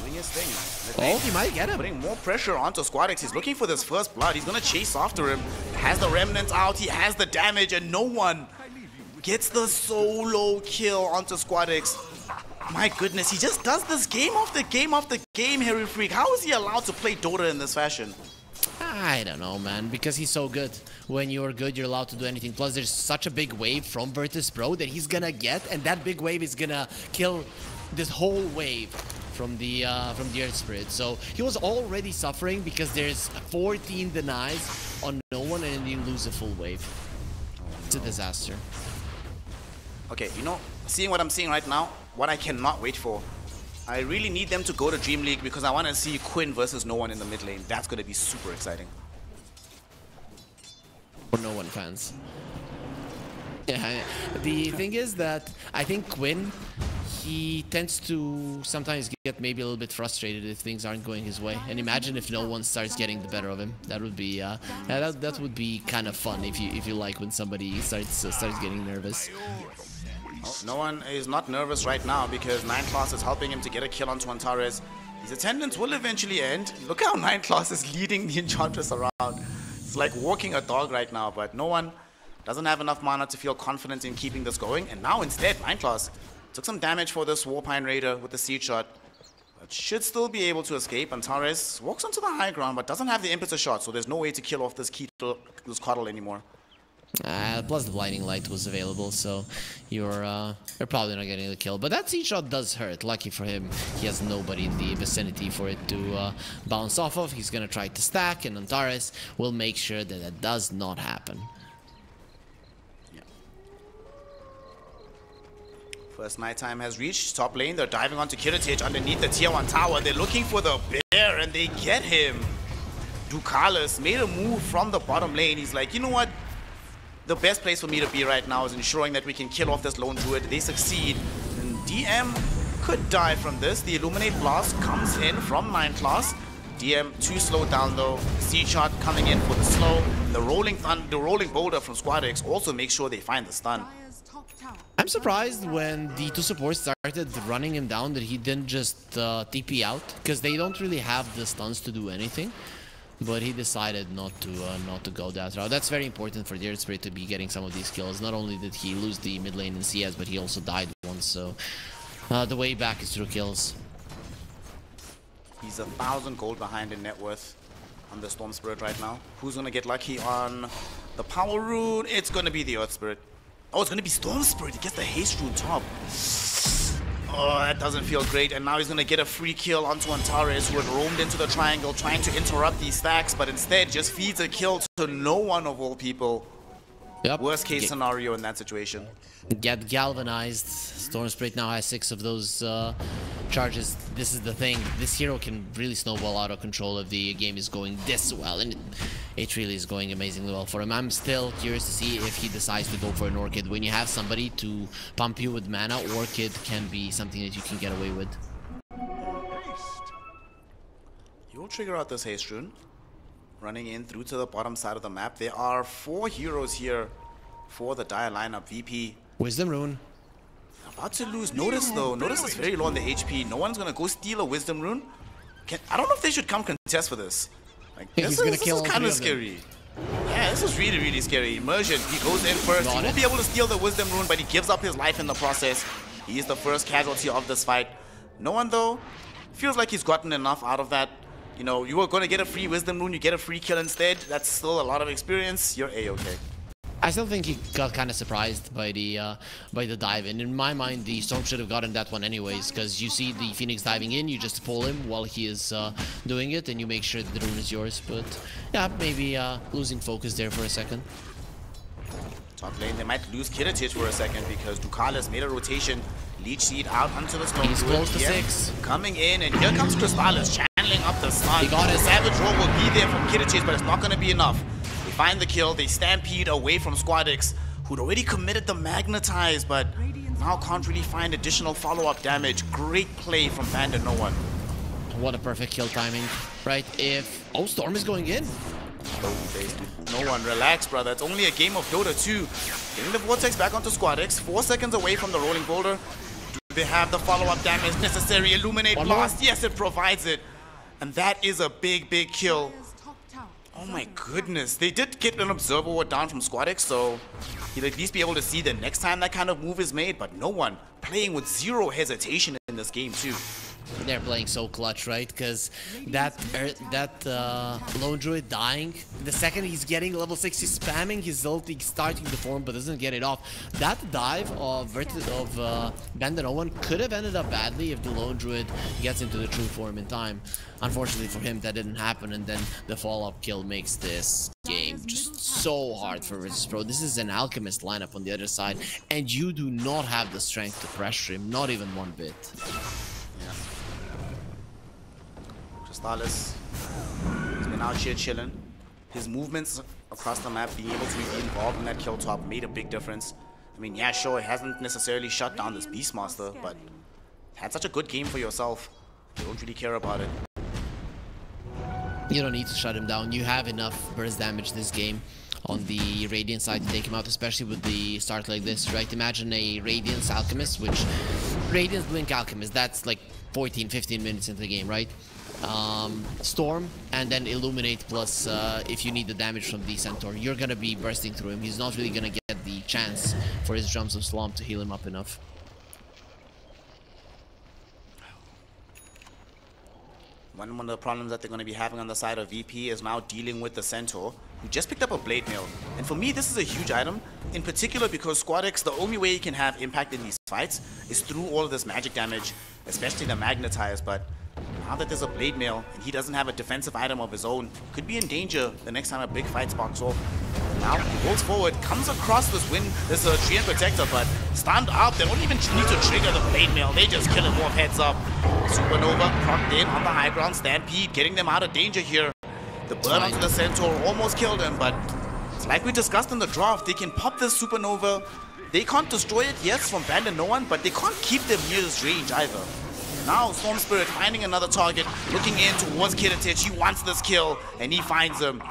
Doing his thing. Oh, he might get him. Putting more pressure onto Squadix. He's looking for this first blood. He's gonna chase after him. Has the remnants out. He has the damage, and no one gets the solo kill onto Squadix. My goodness, he just does this game after game after game, Harry Freak. How is he allowed to play Dota in this fashion? I don't know, man, because he's so good. When you're good, you're allowed to do anything. Plus, there's such a big wave from Virtus.pro that he's gonna get, and that big wave is gonna kill this whole wave from the Earth Spirit. So he was already suffering because there's 14 denies on no one, and then you lose a full wave. It's a disaster. Okay, you know, seeing what I'm seeing right now, what I cannot wait for. I really need them to go to DreamLeague because I want to see Quinn versus no one in the mid lane. That's going to be super exciting. For no one fans. Yeah, the thing is that I think Quinn, he tends to sometimes get maybe a little bit frustrated if things aren't going his way. And imagine if no one starts getting the better of him. That would be that would be kind of fun if you like when somebody starts getting nervous. Oh, no one is not nervous right now because 9class is helping him to get a kill onto Antares. His attendance will eventually end. Look how 9class is leading the Enchantress around. It's like walking a dog right now, but no one doesn't have enough mana to feel confident in keeping this going. And now instead, 9class took some damage for this Warpine Raider with the Seed Shot. But should still be able to escape. Antares walks onto the high ground but doesn't have the impetus shot, so there's no way to kill off this Coddle anymore. Plus the blinding light was available, so you're probably not getting the kill. But that Seed Shot does hurt. Lucky for him, he has nobody in the vicinity for it to bounce off of. He's gonna try to stack, and Antares will make sure that that does not happen. Yeah. First nighttime has reached top lane. They're diving onto Kiritich underneath the tier 1 tower. They're looking for the bear, and they get him. Ducalis made a move from the bottom lane. He's like, you know what? The best place for me to be right now is ensuring that we can kill off this lone druid. They succeed. And DM could die from this. The Illuminate Blast comes in from 9class. DM too slowed down though. Seed Shot coming in for the slow. The rolling boulder from Squadix also makes sure they find the stun. I'm surprised when the 2 supports started running him down that he didn't just TP out, because they don't really have the stuns to do anything. But he decided not to go that route. That's very important for the Earth Spirit to be getting some of these kills. Not only did he lose the mid lane in CS, but he also died once. So the way back is through kills. He's 1,000 gold behind in net worth on the Storm Spirit right now. Who's gonna get lucky on the Power Rune? It's gonna be the Earth Spirit. Oh, it's gonna be Storm Spirit. He gets the Haste Rune top. Oh, that doesn't feel great. And now he's going to get a free kill onto Antares, who had roamed into the triangle trying to interrupt these stacks, but instead just feeds a kill to no one of all people. Yep. Worst case scenario in that situation. Get galvanized. Storm Spirit now has 6 of those charges. This is the thing. This hero can really snowball out of control if the game is going this well. And it really is going amazingly well for him. I'm still curious to see if he decides to go for an Orchid. When you have somebody to pump you with mana, Orchid can be something that you can get away with. He will trigger out this Haste Rune. Running in through to the bottom side of the map. There are 4 heroes here for the Dire lineup. VP. Wisdom Rune. About to lose Notice though. Notice is very low on the HP. No one's gonna go steal a Wisdom Rune. I don't know if they should come contest for this. Like, this is kind of scary. Yeah, this is really, really scary. Immersion, he goes in first. He won't be able to steal the Wisdom Rune, but he gives up his life in the process. He is the first casualty of this fight. No one though feels like he's gotten enough out of that. You know, you were going to get a free Wisdom Rune, you get a free kill instead. That's still a lot of experience. You're A-okay. I still think he got kind of surprised by the dive in. In my mind, the Storm should have gotten that one anyways, because you see the Phoenix diving in, you just pull him while he is doing it, and you make sure that the rune is yours. But yeah, maybe losing focus there for a second. Top lane, they might lose Kiritich for a second because Ducalis made a rotation. Leech Seed out onto the smoke. He's close to 6. Coming in, and here comes Crystallis channeling up the stun. He got The it. Savage Roll will be there from Kiddichase, but it's not going to be enough. They find the kill, they stampede away from Squadix, who'd already committed the Magnetize, but now can't really find additional follow-up damage. Great play from BandaNoone. What a perfect kill timing, right? Oh, Storm is going in. No one, relax, brother. It's only a game of Dota2. Getting the Vortex back onto Squadix, 4 seconds away from the Rolling Boulder. Do they have the follow-up damage necessary? Illuminate Blast, yes, it provides it. And that is a big, big kill. Oh my goodness. They did get an Observer Ward down from Squadix, so he'll at least be able to see the next time that kind of move is made, but no one playing with zero hesitation in this game too. They're playing so clutch, right? Because that Lone Druid dying, the second he's getting level 60, spamming his ulti, starting to form, but doesn't get it off. That dive of BandaNoone could have ended up badly if the Lone Druid gets into the true form in time. Unfortunately for him, that didn't happen, and then the follow-up kill makes this game just so hard for Virtus.pro. This is an Alchemist lineup on the other side, and you do not have the strength to pressure him, not even one bit. Crystallis, he's been out here chilling. His movements across the map, being able to be involved in that kill top, made a big difference. I mean, yeah, sure, it hasn't necessarily shut down this Beastmaster, but had such a good game for yourself. You don't really care about it. You don't need to shut him down. You have enough burst damage this game on the Radiant side to take him out, especially with the start like this, right? Imagine a Radiance Alchemist, which Radiance Blink Alchemist, that's like 14-15 minutes into the game, right? Storm and then Illuminate plus if you need the damage from the Centaur, you're gonna be bursting through him. He's not really gonna get the chance for his Drums of Slump to heal him up enough. One of the problems that they're going to be having on the side of VP is now dealing with the Centaur, who just picked up a Blade Mail. And for me, this is a huge item, in particular because Squadix, the only way he can have impact in these fights is through all of this magic damage, especially the Magnetize. But now that there's a Blade Mail and he doesn't have a defensive item of his own, could be in danger the next time a big fight sparks off. Now he rolls forward, comes across this Treant Protector, but stunned up. They don't even need to trigger the Blade Mail. They just kill him off heads up. Supernova procced in on the high ground. Stampede getting them out of danger here. The burn onto the Centaur almost killed him, but it's like we discussed in the draft. They can pop this Supernova. They can't destroy it, yes, from BandaNoone, but they can't keep them near this range either. Now Storm Spirit finding another target, looking in towards Kiddichase. He wants this kill, and he finds him.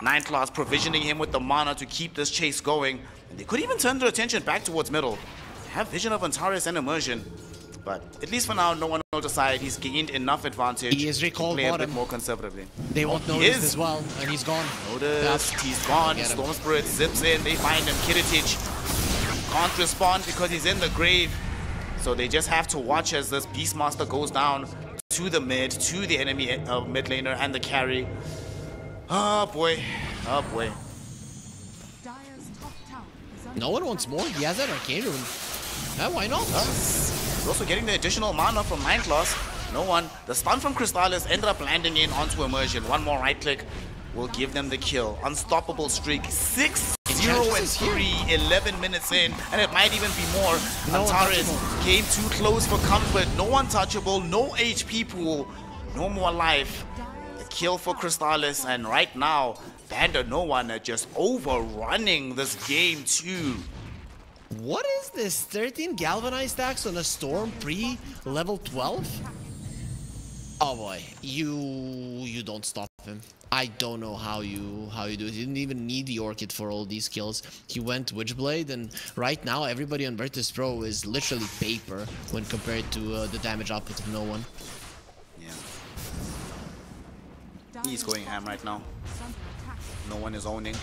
9 class provisioning him with the mana to keep this chase going. And they could even turn their attention back towards middle. They have Vision of Antares and Immersion. But at least for now, no one will decide. He's gained enough advantage. He is recalled play bottom. a bit more conservatively. They won't notice as well, and he's gone. Noticed, he's gone. Storm Spirit zips in. They find him. Kiddichase can't respond because he's in the grave. So they just have to watch as this Beastmaster goes down to the mid, to the enemy mid laner and the carry. Oh boy, oh boy. No one wants more. He has that Arcane Rune. Yeah, why not? He's also getting the additional mana from 9 class. No one. The stun from Crystallis ended up landing in onto Immersion. One more right click will give them the kill. Unstoppable streak. 6-0-3, 11 minutes in, and it might even be more. Antares came too close for comfort. No untouchable, no HP pool, no more life. The kill for Crystallis, and right now, BandaNoone are just overrunning this game too. What is this? 13 galvanized stacks on a Storm pre-level 12? Oh boy, you don't stop him. I don't know how you do it. You didn't even need the Orchid for all these kills. He went Witchblade, and right now everybody on Virtus.pro is literally paper when compared to the damage output of no one. Yeah. He's going ham right now. No one is owning.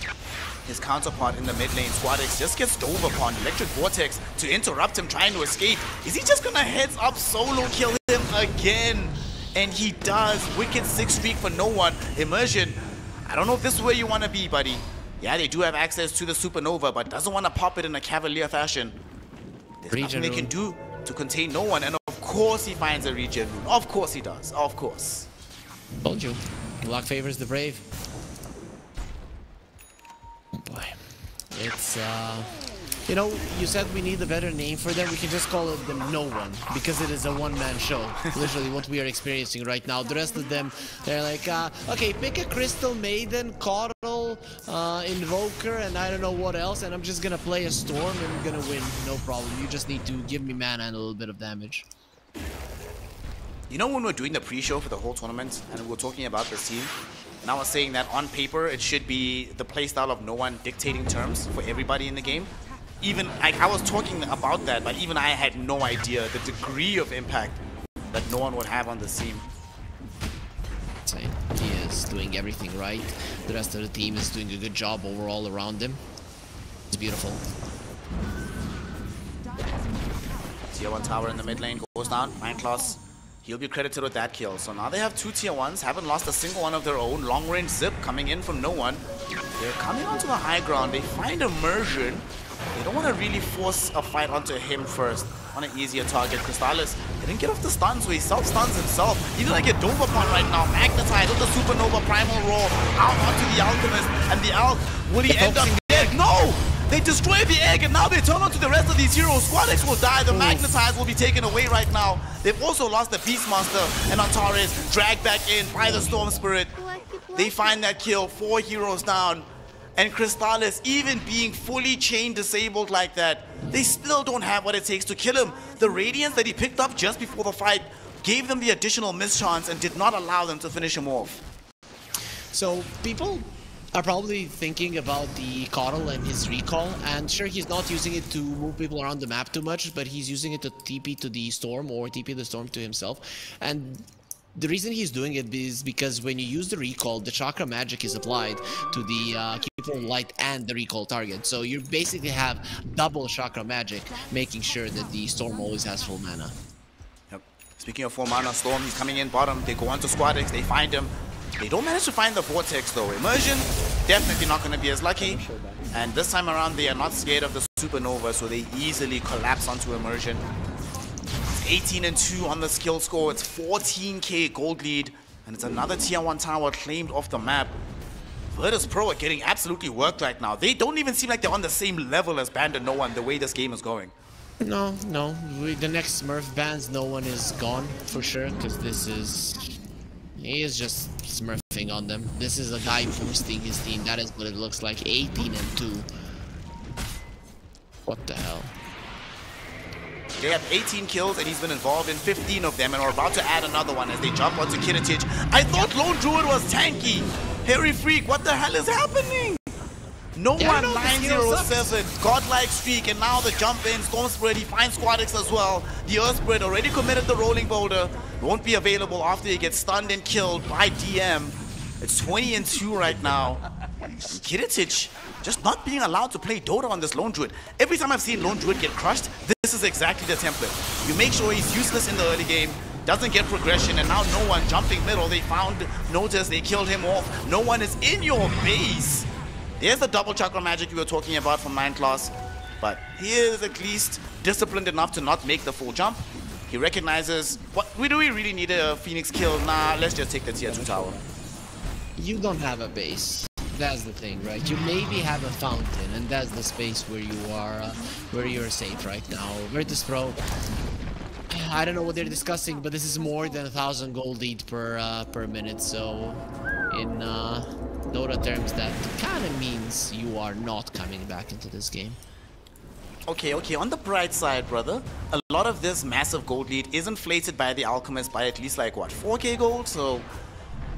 His counterpart in the mid lane, Squadix, just gets dove upon. Electric Vortex to interrupt him trying to escape. Is he just gonna heads up solo kill him again? And he does. Wicked 6 streak for no one. Immersion. I don't know if this is where you want to be, buddy. Yeah, they do have access to the Supernova, but doesn't want to pop it in a cavalier fashion. There's nothing they can do to contain no one. And of course he finds a regen rune. Of course he does. Of course. Told you. Luck favors the brave. Oh boy. It's You know, you said we need a better name for them. We can just call it the No One, because it is a one-man show. Literally what we are experiencing right now. The rest of them, they're like, okay, pick a Crystal Maiden, Coddle, Invoker, and I don't know what else, and I'm just gonna play a Storm and I'm gonna win. No problem. You just need to give me mana and a little bit of damage. You know, when we're doing the pre-show for the whole tournament, and we were talking about this team, and I was saying that on paper, it should be the playstyle of No One dictating terms for everybody in the game. Even, I was talking about that, but even I had no idea the degree of impact that No One would have on the team. He is doing everything right. The rest of the team is doing a good job overall around him. It's beautiful. Tier 1 tower in the mid lane goes down. Mindclaws, he'll be credited with that kill. So now they have 2 tier 1s, haven't lost a single one of their own. Long range zip coming in from No One. They're coming onto the high ground. They find immersion. They don't want to really force a fight onto him first. On an easier target, Crystallis didn't get off the stun, so he self-stuns himself. He didn't get Dova upon right now. Magnetized with the Supernova Primal Roar out onto the Alchemist. And the Alch, will he end up dead? No! They destroy the egg, and now they turn onto the rest of these heroes. Squadex will die. The Magnetize will be taken away right now. They've also lost the Beastmaster, and Antares dragged back in by the Storm Spirit. They find that kill, 4 heroes down. And Crystallis, even being fully chain disabled like that, they still don't have what it takes to kill him. The Radiance that he picked up just before the fight gave them the additional mischance and did not allow them to finish him off. So people are probably thinking about the Coddle and his recall, and sure, he's not using it to move people around the map too much, but he's using it to TP to the Storm or TP the Storm to himself. And the reason he's doing it is because when you use the recall, the chakra magic is applied to the Keeper Light and the recall target. So you basically have double chakra magic, making sure that the Storm always has full mana. Yep. Speaking of full mana, Storm, he's coming in bottom. They go onto Squadex, they find him. They don't manage to find the Vortex though. Immersion, definitely not going to be as lucky. And this time around, they are not scared of the Supernova, so they easily collapse onto Immersion. 18-2 on the skill score. It's 14k gold lead, and it's another tier 1 tower claimed off the map. Virtus.pro are getting absolutely worked right now. They don't even seem like they're on the same level as BandaNoone the way this game is going. No. The next Smurf bans, No One is gone for sure, because he is just smurfing on them. This is a guy boosting his team. That is what it looks like. 18-2. What the hell? They have 18 kills, and he's been involved in 15 of them, and we're about to add another one as they jump onto Kiritich. I thought Lone Druid was tanky. Harry Freak, what the hell is happening? No One 907, godlike streak, and now the jump in. Storm Spirit, he finds Squadex as well. The Earth Spirit already committed the Rolling Boulder. Won't be available after he gets stunned and killed by DM. It's 20-2 right now. Kiritich just not being allowed to play Dota on this Lone Druid. Every time I've seen Lone Druid get crushed, this is exactly the template. You make sure he's useless in the early game, doesn't get progression, and now No One jumping middle. They found Notice, they killed him off. No One is in your base. There's the double chakra magic you were talking about from Mindclaws, but he is at least disciplined enough to not make the full jump. He recognizes, do we really need a Phoenix kill? Nah, let's just take the tier 2 tower. You don't have a base. That's the thing, right? You maybe have a fountain, and that's the space where you're safe right now. Virtus.pro, I don't know what they're discussing, but this is more than 1,000 gold lead per minute. So, in Dota terms, that kind of means you are not coming back into this game. Okay, on the bright side, brother, a lot of this massive gold lead is inflated by the Alchemist by at least like, what, 4k gold? So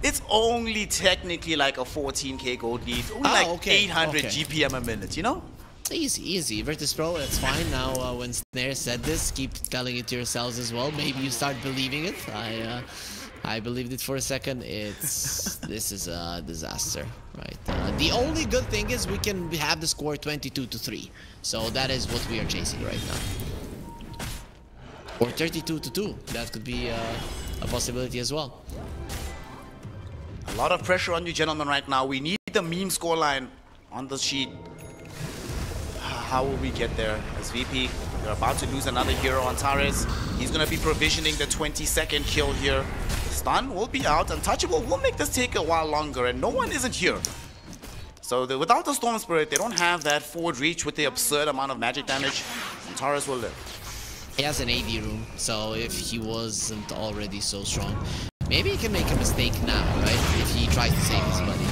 it's only technically like a 14k gold lead, only 800 GPM a minute, you know? Easy. Virtus.pro, that's fine. Now, when Snare said this, keep telling it to yourselves as well. Maybe you start believing it. I believed it for a second. This is a disaster, right? The only good thing is we can have the score 22-3. So that is what we are chasing right now. Or 32-2. That could be a possibility as well. A lot of pressure on you gentlemen right now. We need the meme scoreline on the sheet. How will we get there? As VP, they're about to lose another hero on Tares. He's going to be provisioning the 22nd kill here. Stun will be out. Untouchable will make this take a while longer, and No One isn't here. So without the Storm Spirit, they don't have that forward reach with the absurd amount of magic damage. And Taurus will live. He has an AD room, so if he wasn't already so strong, maybe he can make a mistake now, right? If he tries to save his buddy.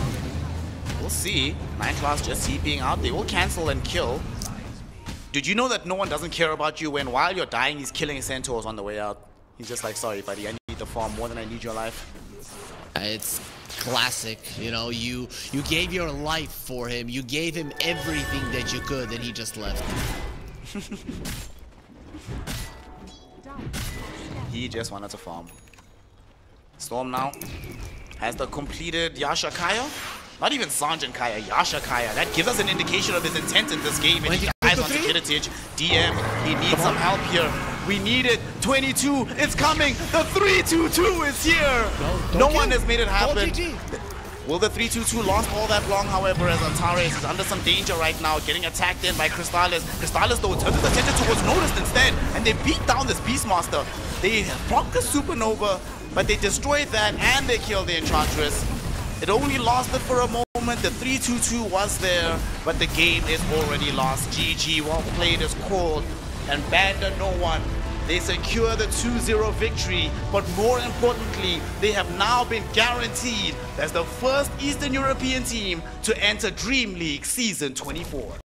We'll see. 9 class just TPing out. They will cancel and kill. Did you know that no one doesn't care about you when while you're dying, he's killing his centaurs on the way out? He's just like, sorry, buddy, I need the farm more than I need your life. It's classic, you know, you gave your life for him, you gave him everything that you could, and he just left. He just wanted to farm. Storm now has the completed Yasha Kaya. Not even Sergeant Kaya, Yasha Kaya. That gives us an indication of his intent in this game. And he dies onto Kiritich. DM, he needs some help here. We need it. 22, it's coming. The 3-2-2 is here. No one has made it happen. Will the 3-2-2 last all that long, however, as Antares is under some danger right now, getting attacked in by Crystallis. Crystallis, though, turns his attention towards Noticed instead, and they beat down this Beastmaster. They blocked the Supernova, but they destroyed that, and they killed the Enchantress. It only lasted for a moment. The 3-2-2 was there, but the game is already lost. GG, well played is called, and BandaNoone, they secure the 2-0 victory, but more importantly, they have now been guaranteed as the first Eastern European team to enter Dream League Season 24.